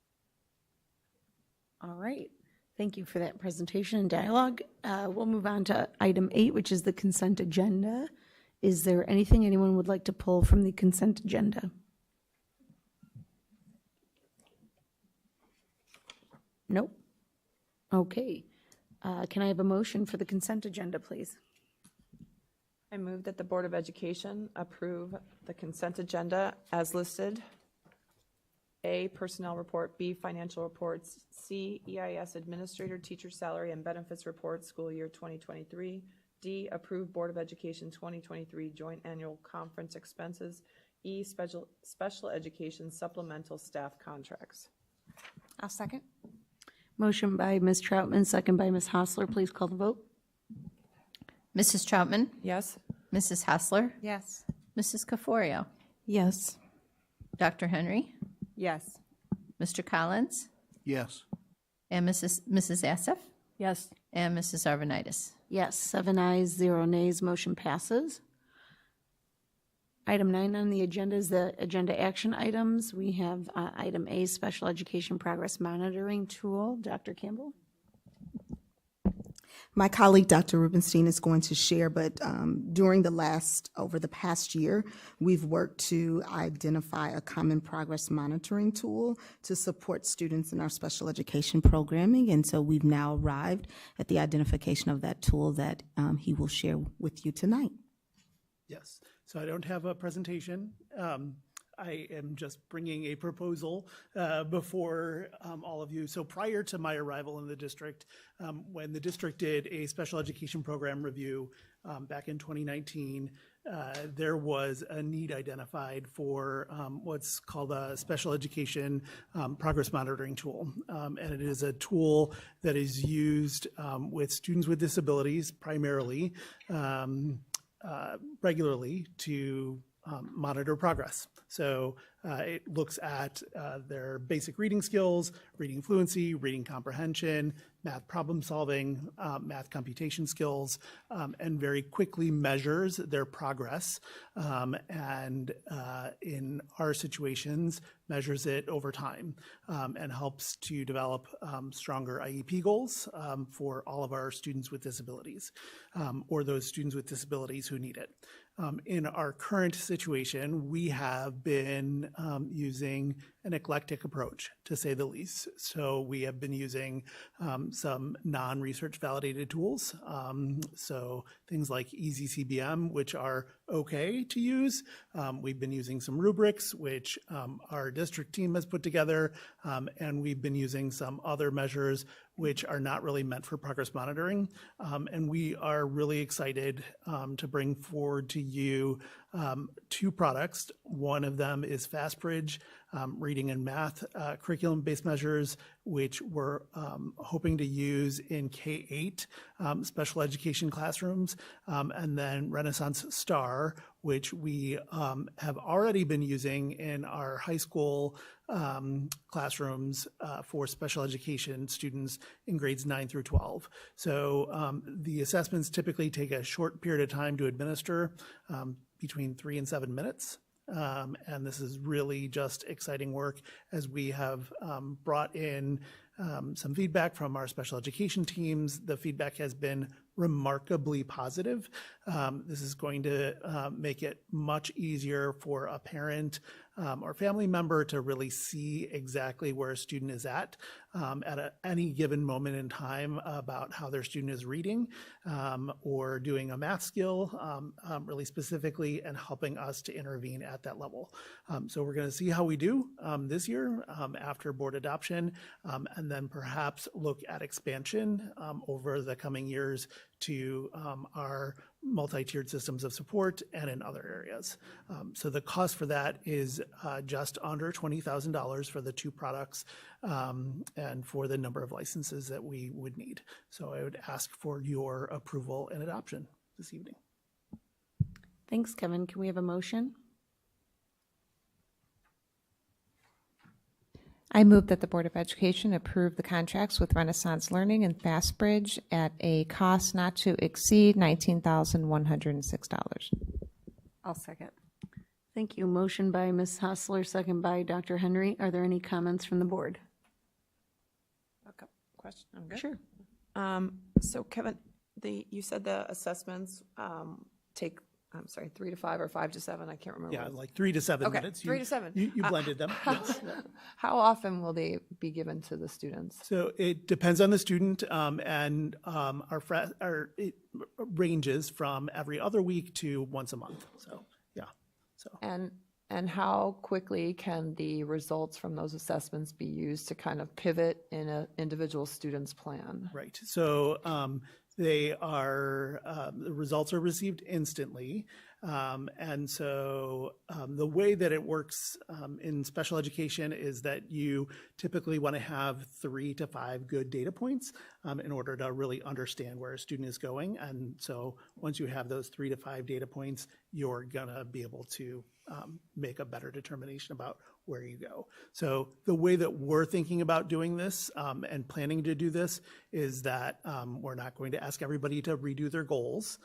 All right. Thank you for that presentation and dialogue. We'll move on to item 8, which is the consent agenda. Is there anything anyone would like to pull from the consent agenda? Nope. Okay. Can I have a motion for the consent agenda, please? I move that the Board of Education approve the consent agenda as listed. A, personnel report. B, financial reports. C, EIS administrator, teacher salary and benefits report, school year 2023. D, approve Board of Education 2023 joint annual conference expenses. E, special education supplemental staff contracts. I'll second. Motion by Ms. Troutman, second by Ms. Hostler. Please call the vote. Mrs. Troutman? Yes. Mrs. Hessler? Yes. Mrs. Caforio? Yes. Dr. Henry? Yes. Mr. Collins? Yes. And Mrs. Assef? Yes. And Mrs. Arvanitis? Yes, 7 ayes, 0 nays, motion passes. Item 9 on the agenda is the agenda action items. We have item A, special education progress monitoring tool. Dr. Campbell? My colleague, Dr. Rubenstein, is going to share, but over the past year, we've worked to identify a common progress monitoring tool to support students in our special education programming. And so we've now arrived at the identification of that tool that he will share with you tonight. Yes, so I don't have a presentation. I am just bringing a proposal before all of you. So prior to my arrival in the district, when the district did a special education program review back in 2019, there was a need identified for what's called a special education progress monitoring tool. And it is a tool that is used with students with disabilities primarily, regularly to monitor progress. So it looks at their basic reading skills, reading fluency, reading comprehension, math problem solving, math computation skills, and very quickly measures their progress. And in our situations, measures it over time and helps to develop stronger IEP goals for all of our students with disabilities or those students with disabilities who need it. In our current situation, we have been using an eclectic approach, to say the least. So we have been using some non-research validated tools. So things like EasyCBM, which are okay to use. We've been using some rubrics, which our district team has put together. And we've been using some other measures which are not really meant for progress monitoring. And we are really excited to bring forward to you 2 products. One of them is FastBridge, reading and math curriculum-based measures, which we're hoping to use in K-8 special education classrooms, and then Renaissance Star, which we have already been using in our high school classrooms for special education students in grades 9 through 12. So the assessments typically take a short period of time to administer, between 3 and 7 minutes. And this is really just exciting work as we have brought in some feedback from our special education teams. The feedback has been remarkably positive. This is going to make it much easier for a parent or family member to really see exactly where a student is at any given moment in time about how their student is reading or doing a math skill really specifically and helping us to intervene at that level. So we're going to see how we do this year after board adoption and then perhaps look at expansion over the coming years to our multi-tiered systems of support and in other areas. So the cost for that is just under $20,000 for the 2 products and for the number of licenses that we would need. So I would ask for your approval and adoption this evening. Thanks, Kevin. Can we have a motion? I move that the Board of Education approve the contracts with Renaissance Learning and FastBridge at a cost not to exceed $19,106. I'll second. Thank you. Motion by Ms. Hostler, second by Dr. Henry. Are there any comments from the board? Question? I'm good. Sure. So Kevin, you said the assessments take, 3 to 5 or 5 to 7, I can't remember. Yeah, like 3 to 7 Okay, minutes. 3 to 7. You blended them. Yes. How often will they be given to the students? So it depends on the student, and it ranges from every other week to once a month. So yeah. So And how quickly can the results from those assessments be used to kind of pivot in an individual student's plan? Right. So they are the results are received instantly, and so the way that it works in special education is that you typically want to have 3 to 5 good data points in order to really understand where a student is going. And so once you have those 3 to 5 data points, you're gonna be able to make a better determination about where you go. So the way that we're thinking about doing this and planning to do this is that we're not going to ask everybody to redo their goals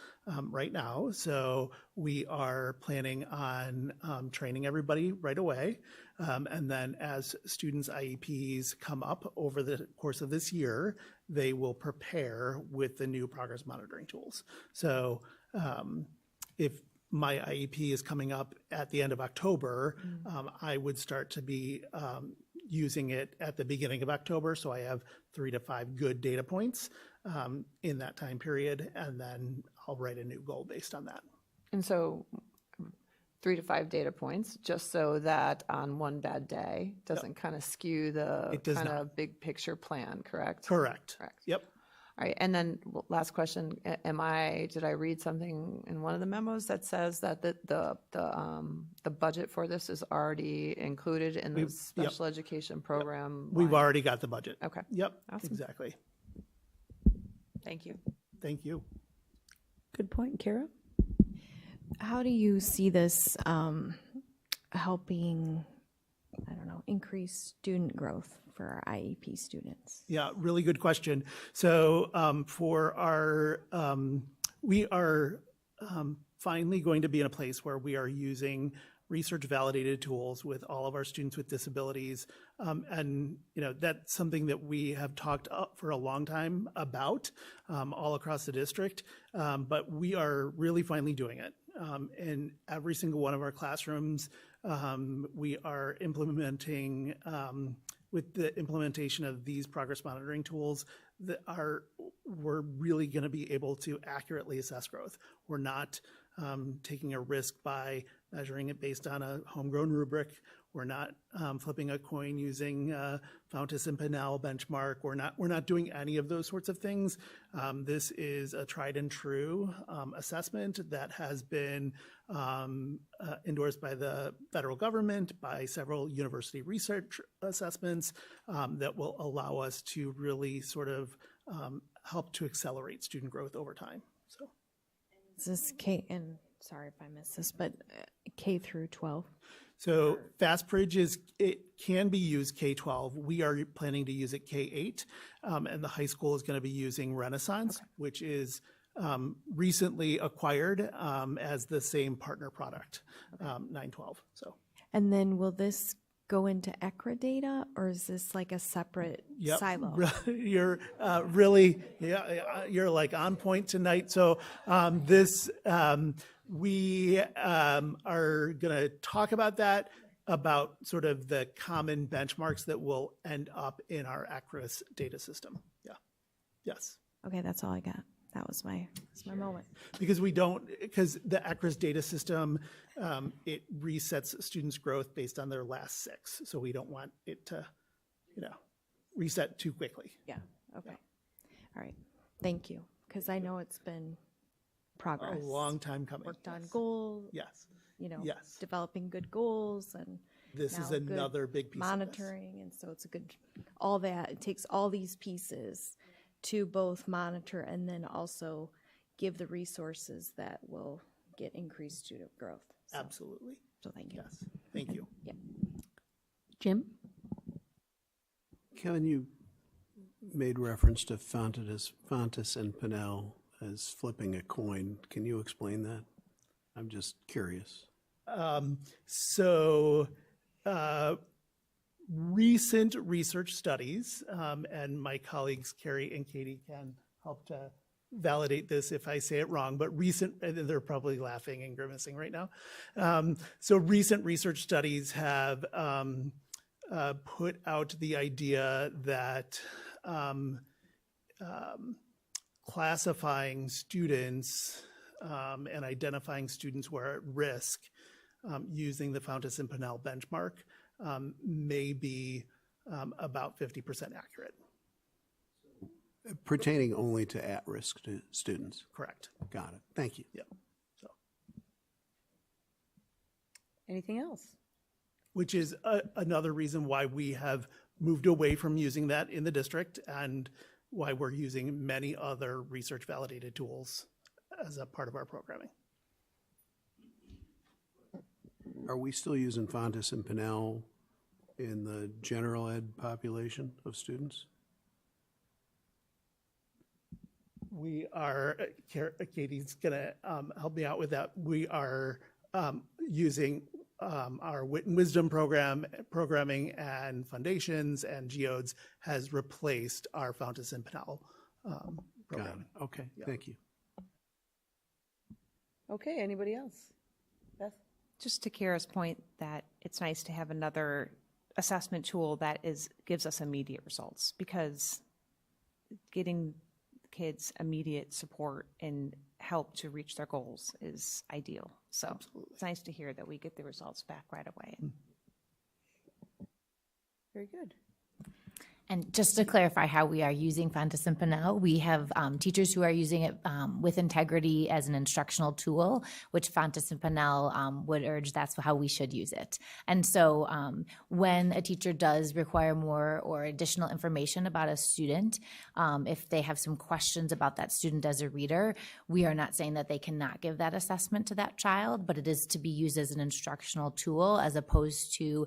right now. So we are planning on training everybody right away. And then as students' IEPs come up over the course of this year, they will prepare with the new progress monitoring tools. So if my IEP is coming up at the end of October, I would start to be using it at the beginning of October. So I have 3 to 5 good data points in that time period, and then I'll write a new goal based on that. And so 3 to 5 data points, just so that on one bad day doesn't kind of skew the kind of big picture plan, correct? Correct. Yep. All right, and then last question, did I read something in one of the memos that says that the budget for this is already included in the special education program? We've already got the budget. Okay. Yep, Awesome. exactly. Thank you. Thank you. Good point. Kara? How do you see this helping I don't know, increase student growth for our IEP students? Yeah, really good question. So for our, we are finally going to be in a place where we are using research validated tools with all of our students with disabilities. And, you know, that's something that we have talked for a long time about all across the district, but we are really finally doing it. In every single one of our classrooms, we are implementing, with the implementation of these progress monitoring tools, we're really going to be able to accurately assess growth. We're not taking a risk by measuring it based on a homegrown rubric. We're not flipping a coin using Fountas and Pinnell benchmark. We're not doing any of those sorts of things. This is a tried and true assessment that has been endorsed by the federal government, by several university research assessments that will allow us to really sort of help to accelerate student growth over time. So, Is this K, and sorry if I missed this, but K through 12? So FastBridge it can be used K-12. We are planning to use it K-8, and the high school is going to be using Renaissance, which is recently acquired as the same partner product, 912. So. And then will this go into ECRA data, or is this like a separate silo? You're really, you're like on point tonight. So this, we are going to talk about that, about sort of the common benchmarks that will end up in our ECRAS data system. Yeah. Yes. Okay, that's all I got. That was my moment. Because because the ECRAS data system, it resets students' growth based on their last 6. So we don't want it to, reset too quickly. Yeah, okay. All right, thank you. Because I know it's been progress. A long time coming. Worked on goals. Yes. Yes. Developing good goals, and this is now good another big piece monitoring, and so it's a good, all that, it takes all these pieces to both monitor and then also give the resources that will get increased student growth. So, Absolutely. So thank you. Yes, thank you. Yeah. Jim? Kevin, you made reference to Fountas and Pinnell as flipping a coin. Can you explain that? I'm just curious. Recent research studies, and my colleagues Carrie and Katie can help to validate this if I say it wrong, but and they're probably laughing and grimacing right now. So recent research studies have put out the idea that classifying students and identifying students who are at risk using the Fountas and Pinnell benchmark may be about 50% accurate. Pertaining only to at-risk students? Correct. Got it. Thank you. Yeah. So. Anything else? Which is another reason why we have moved away from using that in the district, and why we're using many other research validated tools as a part of our programming. Are we still using Fountas and Pinnell in the general ed population of students? We are, Katie's gonna help me out with that. We are using our Wit and Wisdom programming and foundations, and Geodes has replaced our Fountas and Pinnell programming. Got it. Okay, Yeah. thank you. Okay, anybody else? Beth? Just to Kara's point, that it's nice to have another assessment tool that gives us immediate results, because getting kids immediate support and help to reach their goals is ideal. So It's nice to hear that we get the results back right away. Very good. And just to clarify how we are using Fontes and Pinnell, we have teachers who are using it with integrity as an instructional tool, which Fontes and Pinnell would urge that's how we should use it. And so when a teacher does require more or additional information about a student, if they have some questions about that student as a reader, we are not saying that they cannot give that assessment to that child, but it is to be used as an instructional tool as opposed to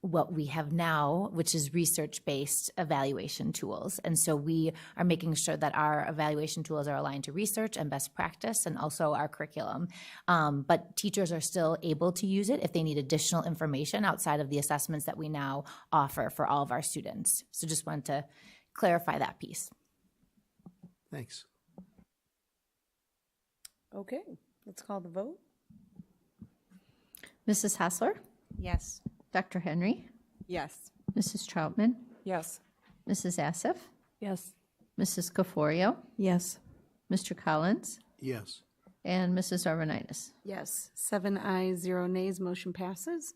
what we have now, which is research-based evaluation tools. And so we are making sure that our evaluation tools are aligned to research and best practice and also our curriculum. But teachers are still able to use it if they need additional information outside of the assessments that we now offer for all of our students. So just wanted to clarify that piece. Thanks. Okay, let's call the vote. Mrs. Hassler? Yes. Dr. Henry? Yes. Mrs. Troutman? Yes. Mrs. Assef? Yes. Mrs. Caforio? Yes. Mr. Collins? Yes. And Mrs. Arvanitis. Yes, 7 ayes, 0 nays, motion passes.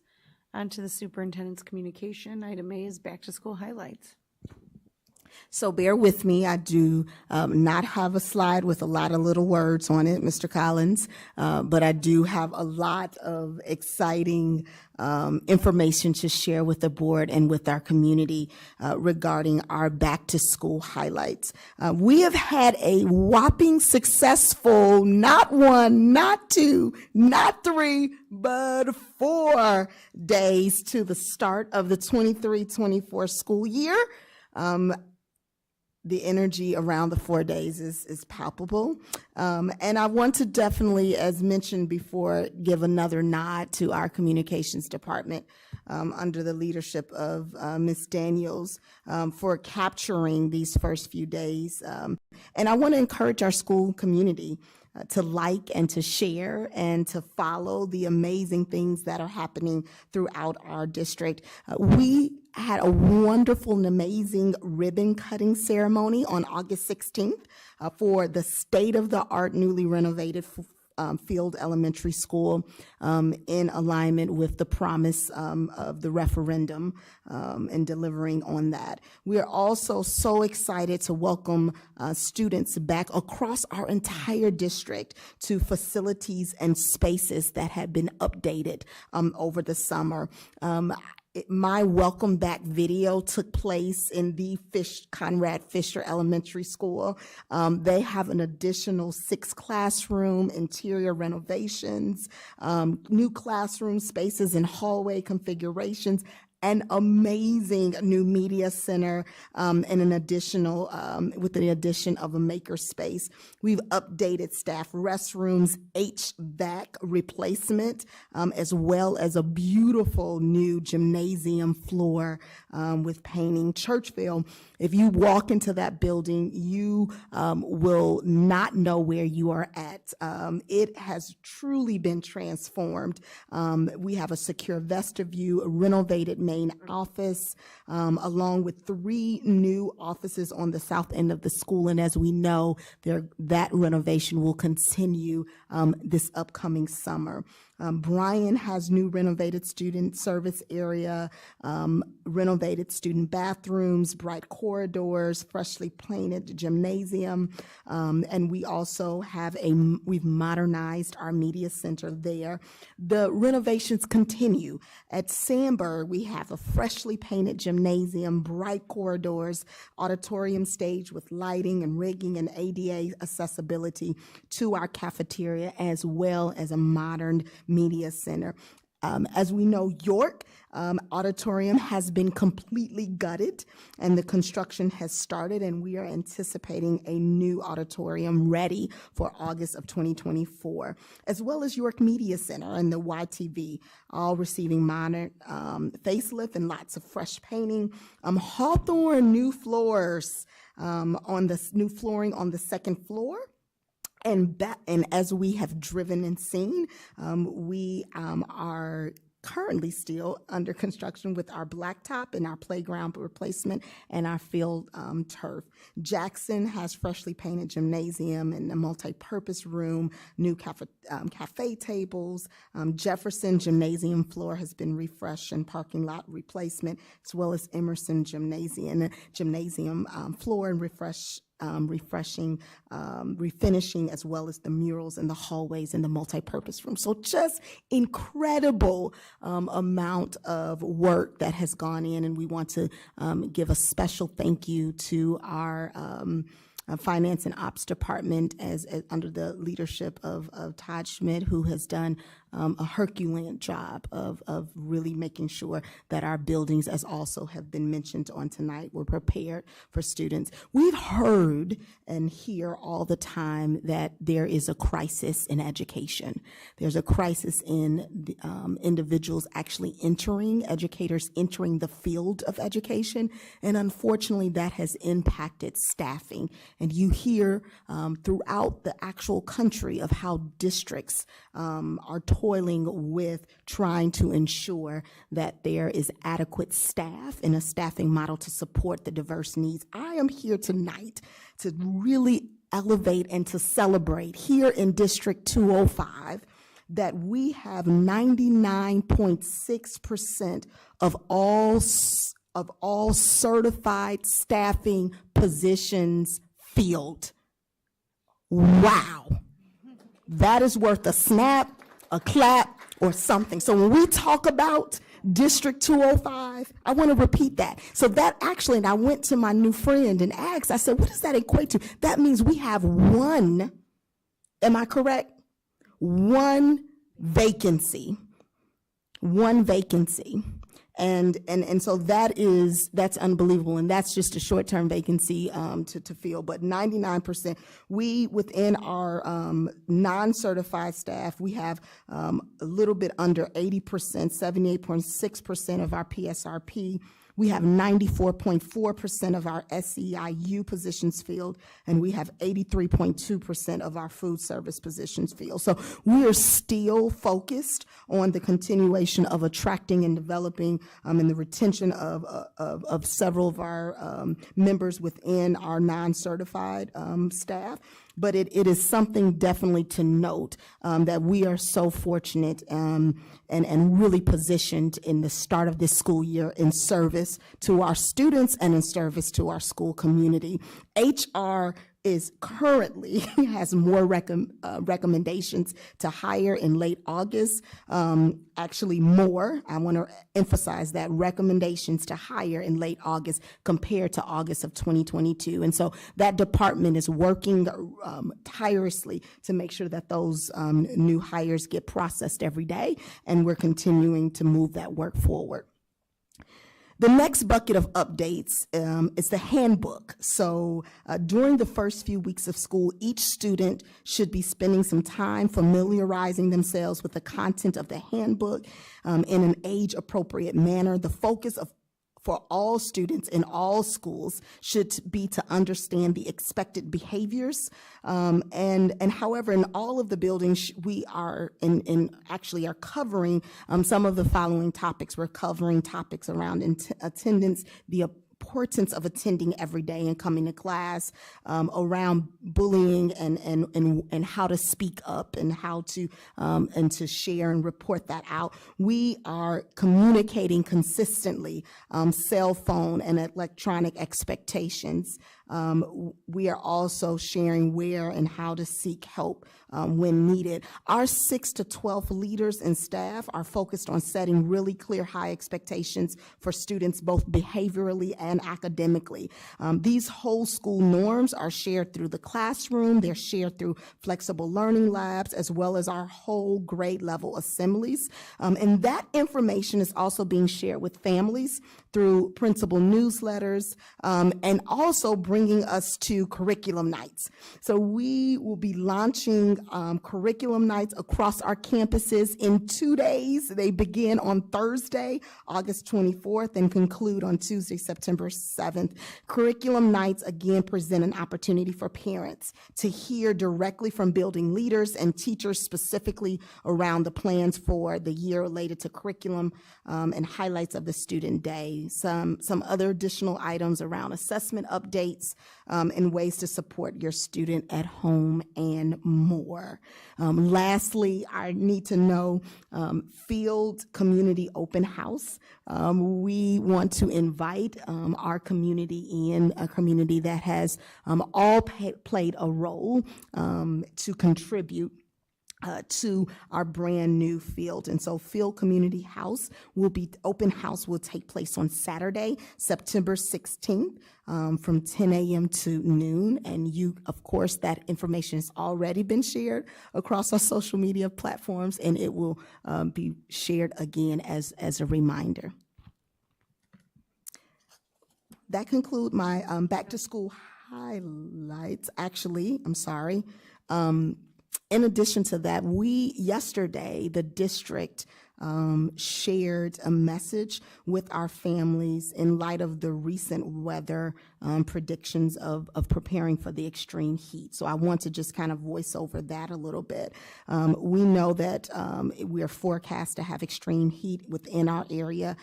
On to the superintendent's communication. Item A is back to school highlights. So bear with me. I do not have a slide with a lot of little words on it, Mr. Collins, but I do have a lot of exciting information to share with the board and with our community regarding our back to school highlights. We have had a whopping successful, not 1, not 2, not 3, but 4 days to the start of the 23-24 school year. The energy around the 4 days is palpable. And I want to definitely, as mentioned before, give another nod to our communications department under the leadership of Ms. Daniels for capturing these first few days. And I want to encourage our school community to like and to share and to follow the amazing things that are happening throughout our district. We had a wonderful and amazing ribbon cutting ceremony on August 16th for the state-of-the-art newly renovated Field Elementary School in alignment with the promise of the referendum and delivering on that. We are also so excited to welcome students back across our entire district to facilities and spaces that have been updated over the summer. My welcome back video took place in the Conrad Fisher Elementary School. They have an additional 6 classroom interior renovations, new classroom spaces and hallway configurations, an amazing new media center, and an additional, with the addition of a maker space. We've updated staff restrooms, HVAC replacement, as well as a beautiful new gymnasium floor with painting. Churchville, if you walk into that building, you will not know where you are at. It has truly been transformed. We have a secure vestibule, a renovated main office, along with 3 new offices on the south end of the school. And as we know, that renovation will continue this upcoming summer. Bryan has new renovated student service area, renovated student bathrooms, bright corridors, freshly painted gymnasium, and we also have we've modernized our media center there. The renovations continue. At Sandburg, we have a freshly painted gymnasium, bright corridors, auditorium stage with lighting and rigging and ADA accessibility to our cafeteria, as well as a modern media center. As we know, York Auditorium has been completely gutted and the construction has started, and we are anticipating a new auditorium ready for August of 2024, as well as York Media Center and the YTV, all receiving modern facelift and lots of fresh painting. Hawthorne new floors on the new flooring on the second floor. And as we have driven and seen, we are currently still under construction with our blacktop and our playground replacement and our field turf. Jackson has freshly painted gymnasium and a multi-purpose room, new cafe tables. Jefferson gymnasium floor has been refreshed and parking lot replacement, as well as Emerson gymnasium floor and refreshing, refinishing, as well as the murals in the hallways and the multi-purpose room. So just incredible amount of work that has gone in, and we want to give a special thank you to our Finance and Ops Department as under the leadership of Todd Schmidt, who has done a Herculean job of really making sure that our buildings, as also have been mentioned on tonight, were prepared for students. We've heard and hear all the time that there is a crisis in education. There's a crisis in the, individuals actually educators entering the field of education, and unfortunately that has impacted staffing. And you hear throughout the actual country of how districts are toiling with trying to ensure that there is adequate staff and a staffing model to support the diverse needs. I am here tonight to really elevate and to celebrate here in District 205 that we have 99.6% of all certified staffing positions filled. Wow. That is worth a snap, a clap, or something. So when we talk about District 205, I want to repeat that. So that actually, and I went to my new friend and asked, I said, what does that equate to? That means we have one, am I correct? One vacancy. And so that's unbelievable. And that's just a short-term vacancy to fill. But 99%, we within our non-certified staff, we have a little bit under 80%, 78.6% of our PSRP. We have 94.4% of our SEIU positions filled, and we have 83.2% of our food service positions filled. So we are still focused on the continuation of attracting and developing and the retention of several of our members within our non-certified staff. But it is something definitely to note that we are so fortunate and really positioned in the start of this school year in service to our students and in service to our school community. HR is currently has more recommendations to hire in late August. Actually more, I want to emphasize that, recommendations to hire in late August compared to August of 2022. And so that department is working tirelessly to make sure that those new hires get processed every day, and we're continuing to move that work forward. The next bucket of updates is the handbook. So during the first few weeks of school, each student should be spending some time familiarizing themselves with the content of the handbook in an age-appropriate manner. The focus for all students in all schools should be to understand the expected behaviors. And however, in all of the buildings, we are actually are covering some of the following topics. We're covering topics around attendance, the importance of attending every day and coming to class, around bullying and how to speak up and how to share and report that out. We are communicating consistently cell phone and electronic expectations. We are also sharing where and how to seek help when needed. Our 6 to 12 leaders and staff are focused on setting really clear high expectations for students both behaviorally and academically. These whole school norms are shared through the classroom, they're shared through flexible learning labs, as well as our whole grade level assemblies. And that information is also being shared with families through principal newsletters, and also bringing bringing us to curriculum nights. So we will be launching curriculum nights across our campuses in 2 days. They begin on Thursday, August 24th, and conclude on Tuesday, September 7th. Curriculum nights, again, present an opportunity for parents to hear directly from building leaders and teachers specifically around the plans for the year related to curriculum and highlights of the student day. Some other additional items around assessment updates and ways to support your student at home and more. Lastly, I need to know Field Community Open House. We want to invite our community in, a community that has all played a role to contribute to our brand new field. And so Field Community House open house will take place on Saturday, September 16th from 10 a.m. to noon. And of course, that information has already been shared across our social media platforms, and it will be shared again as a reminder. That concludes my back to school highlights. Actually, I'm sorry. In addition to that, yesterday, the district shared a message with our families in light of the recent weather predictions of preparing for the extreme heat. So I want to just kind of voice over that a little bit. We know that we are forecast to have extreme heat within our area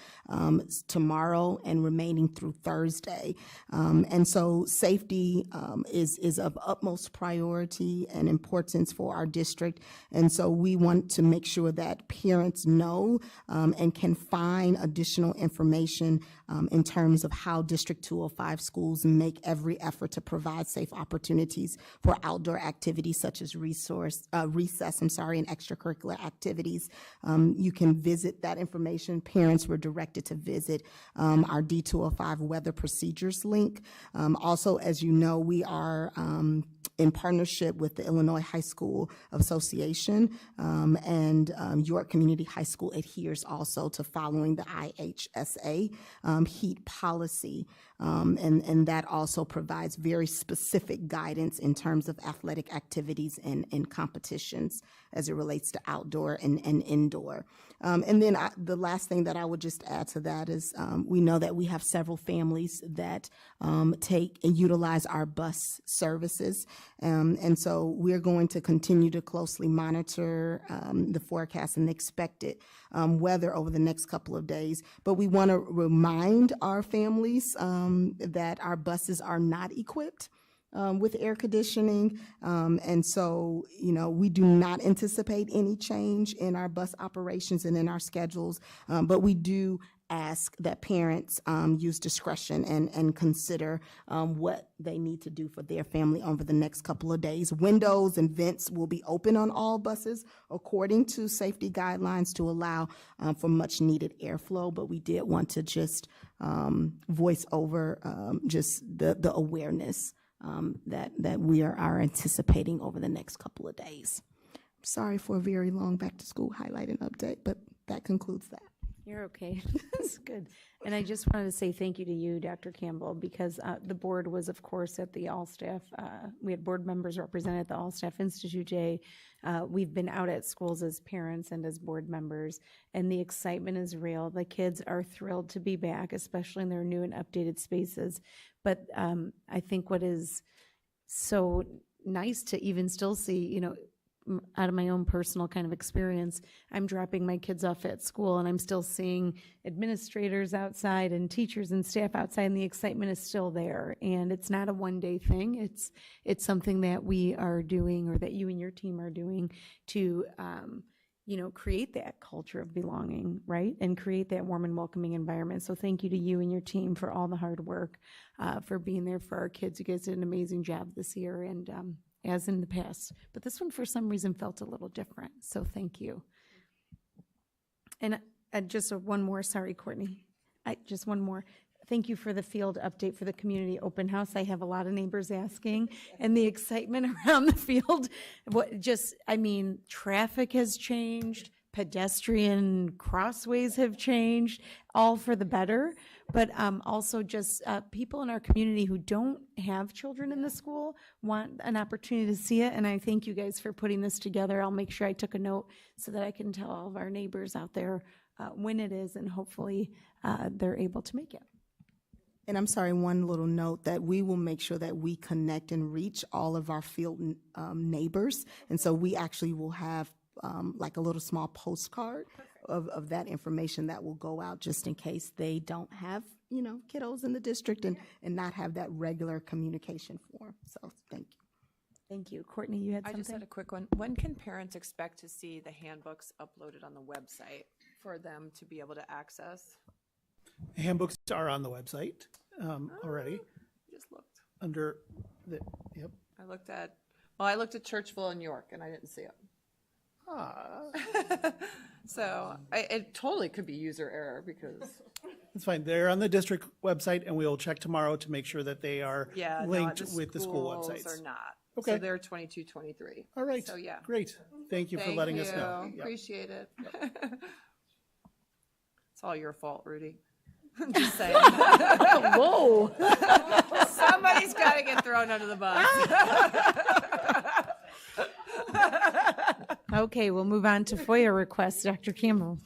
tomorrow and remaining through Thursday. And so safety is of utmost priority and importance for our district. And so we want to make sure that parents know and can find additional information in terms of how District 205 schools make every effort to provide safe opportunities for outdoor activities such as recess, and extracurricular activities. You can visit that information. Parents were directed to visit our D205 weather procedures link. Also, as you know, we are in partnership with the Illinois High School Association, and York Community High School adheres also to following the IHSA heat policy. And that also provides very specific guidance in terms of athletic activities and competitions as it relates to outdoor and indoor. And then the last thing that I would just add to that is we know that we have several families that take and utilize our bus services. And so we're going to continue to closely monitor the forecast and the expected weather over the next couple of days. But we want to remind our families that our buses are not equipped with air conditioning. And so, we do not anticipate any change in our bus operations and in our schedules, but we do ask that parents use discretion and consider what they need to do for their family over the next couple of days. Windows and vents will be open on all buses according to safety guidelines to allow for much needed airflow, but we did want to just voice over just the awareness that we are anticipating over the next couple of days. Sorry for a very long back to school highlight and update, but that concludes that. You're okay. That's good. And I just wanted to say thank you to you, Dr. Campbell, because the board was, of course, at the All-Staff. We had board members represented at the All-Staff Institute Day. We've been out at schools as parents and as board members, and the excitement is real. The kids are thrilled to be back, especially in their new and updated spaces. But I think what is so nice to even still see, out of my own personal kind of experience, I'm dropping my kids off at school and I'm still seeing administrators outside and teachers and staff outside, and the excitement is still there. And it's not a one-day thing. It's something that we are doing, or that you and your team are doing, to create that culture of belonging, right? And create that warm and welcoming environment. So thank you to you and your team for all the hard work, for being there for our kids. You guys did an amazing job this year, and as in the past. But this one, for some reason, felt a little different. So thank you. And just one more, sorry, Courtney. Just one more. Thank you for the field update for the community open house. I have a lot of neighbors asking, and the excitement around the field. Traffic has changed. pedestrian crossways have changed, all for the better. But also just people in our community who don't have children in the school want an opportunity to see it. And I thank you guys for putting this together. I'll make sure I took a note so that I can tell all of our neighbors out there when it is, and hopefully they're able to make it. And I'm sorry, one little note that we will make sure that we connect and reach all of our field neighbors. And so we actually will have like a little small postcard of that information that will go out just in case they don't have, you know, kiddos in the district and not have that regular communication form. So thank you. Thank you. Courtney, you had I something? just had a quick one. When can parents expect to see the handbooks uploaded on the website for them to be able to access? Handbooks are on the website already Just looked. under the, yep. I looked at Churchville and York, and I didn't see it. So it totally could be user error because. It's fine. They're on the district website, and we will check tomorrow to make sure that they are Yeah, no, linked the with the school schools websites. are not. Okay. So they're 22, 23. All right. So yeah. Great. Thank you for letting us know. Thank you. Yep. Appreciate it. It's all your fault, Rudy. I'm just saying. Whoa. Somebody's got to get thrown under the bus. Okay, we'll move on to FOIA requests. Dr. Campbell.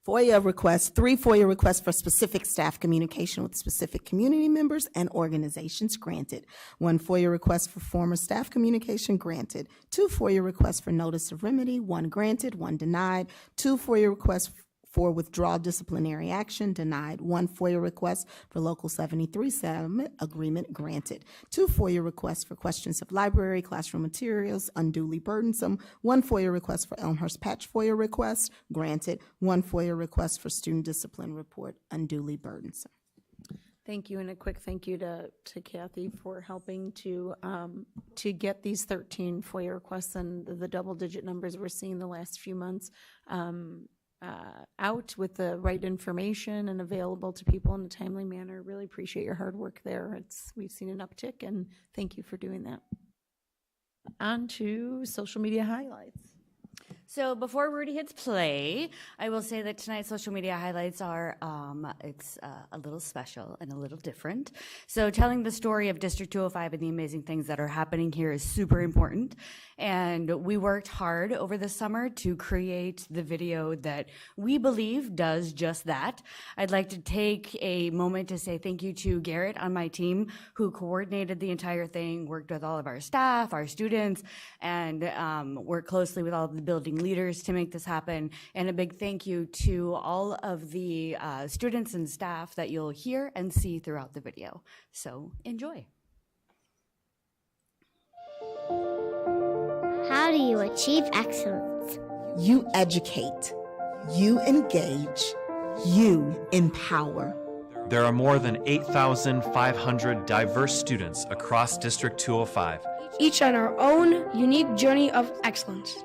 FOIA requests, 3 FOIA requests for specific staff communication with specific community members and organizations granted. 1 FOIA request for former staff communication granted. 2 FOIA requests for notice of remedy, 1 granted, 1 denied. 2 FOIA requests for withdrawal disciplinary action denied. 1 FOIA request for Local 73 settlement agreement granted. 2 FOIA requests for questions of library, classroom materials unduly burdensome. 1 FOIA request for Elmhurst Patch FOIA request granted. 1 FOIA request for student discipline report unduly burdensome. Thank you, and a quick thank you to Kathy for helping to get these 13 FOIA requests and the double-digit numbers we're seeing the last few months out with the right information and available to people in a timely manner. Really appreciate your hard work there. We've seen an uptick, and thank you for doing that. On to social media highlights. So before Rudy hits play, I will say that tonight's social media highlights are, it's a little special and a little different. So telling the story of District 205 and the amazing things that are happening here is super important. And we worked hard over the summer to create the video that we believe does just that. I'd like to take a moment to say thank you to Garrett on my team, who coordinated the entire thing, worked with all of our staff, our students, and worked closely with all of the building leaders to make this happen. And a big thank you to all of the students and staff that you'll hear and see throughout the video. So enjoy. How do you achieve excellence? You educate, you engage, you empower. There are more than 8,500 diverse students across District 205. Each on our own unique journey of excellence.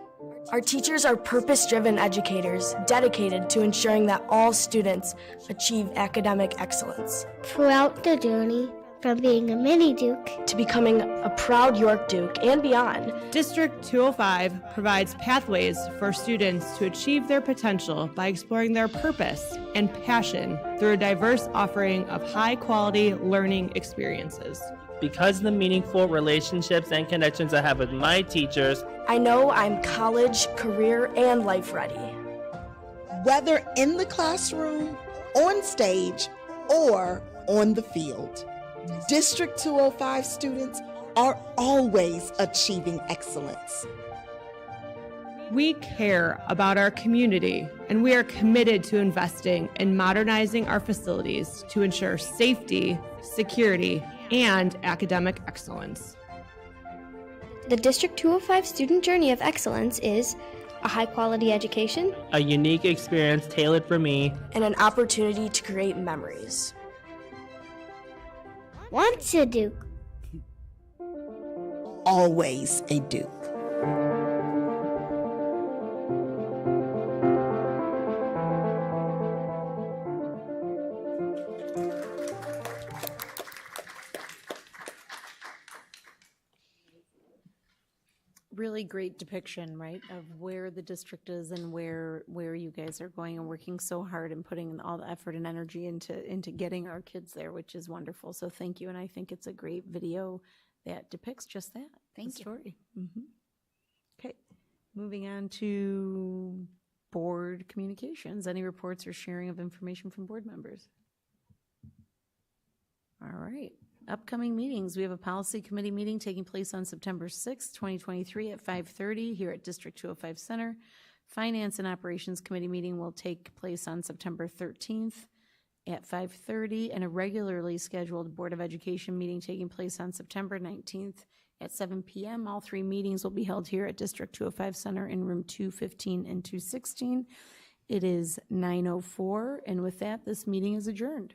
Our teachers are purpose-driven educators dedicated to ensuring that all students achieve academic excellence. Throughout the journey, from being a mini Duke to becoming a proud York Duke and beyond, District 205 provides pathways for students to achieve their potential by exploring their purpose and passion through a diverse offering of high-quality learning experiences. Because of the meaningful relationships and connections I have with my teachers, I know I'm college, career, and life ready. Whether in the classroom, on stage, or on the field, District 205 students are always achieving excellence. We care about our community, and we are committed to investing in modernizing our facilities to ensure safety, security, and academic excellence. The District 205 student journey of excellence is a high-quality education, a unique experience tailored for me, and an opportunity to create memories. Once a Duke, always a Duke. Really really great depiction, right, of where the district is and where you guys are going and working so hard and putting all the effort and energy into getting our kids there, which is wonderful. So thank you, and I think it's a great video that depicts just that. Thank the you. story. Okay, moving on to board communications. Any reports or sharing of information from board members? All right. Upcoming meetings. We have a policy committee meeting taking place on September 6th, 2023 at 5:30 here at District 205 Center. Finance and Operations Committee meeting will take place on September 13th at 5:30, and a regularly scheduled Board of Education meeting taking place on September 19th at 7 p.m. All three meetings will be held here at District 205 Center in room 215 and 216. It is 9:04, and with that, this meeting is adjourned.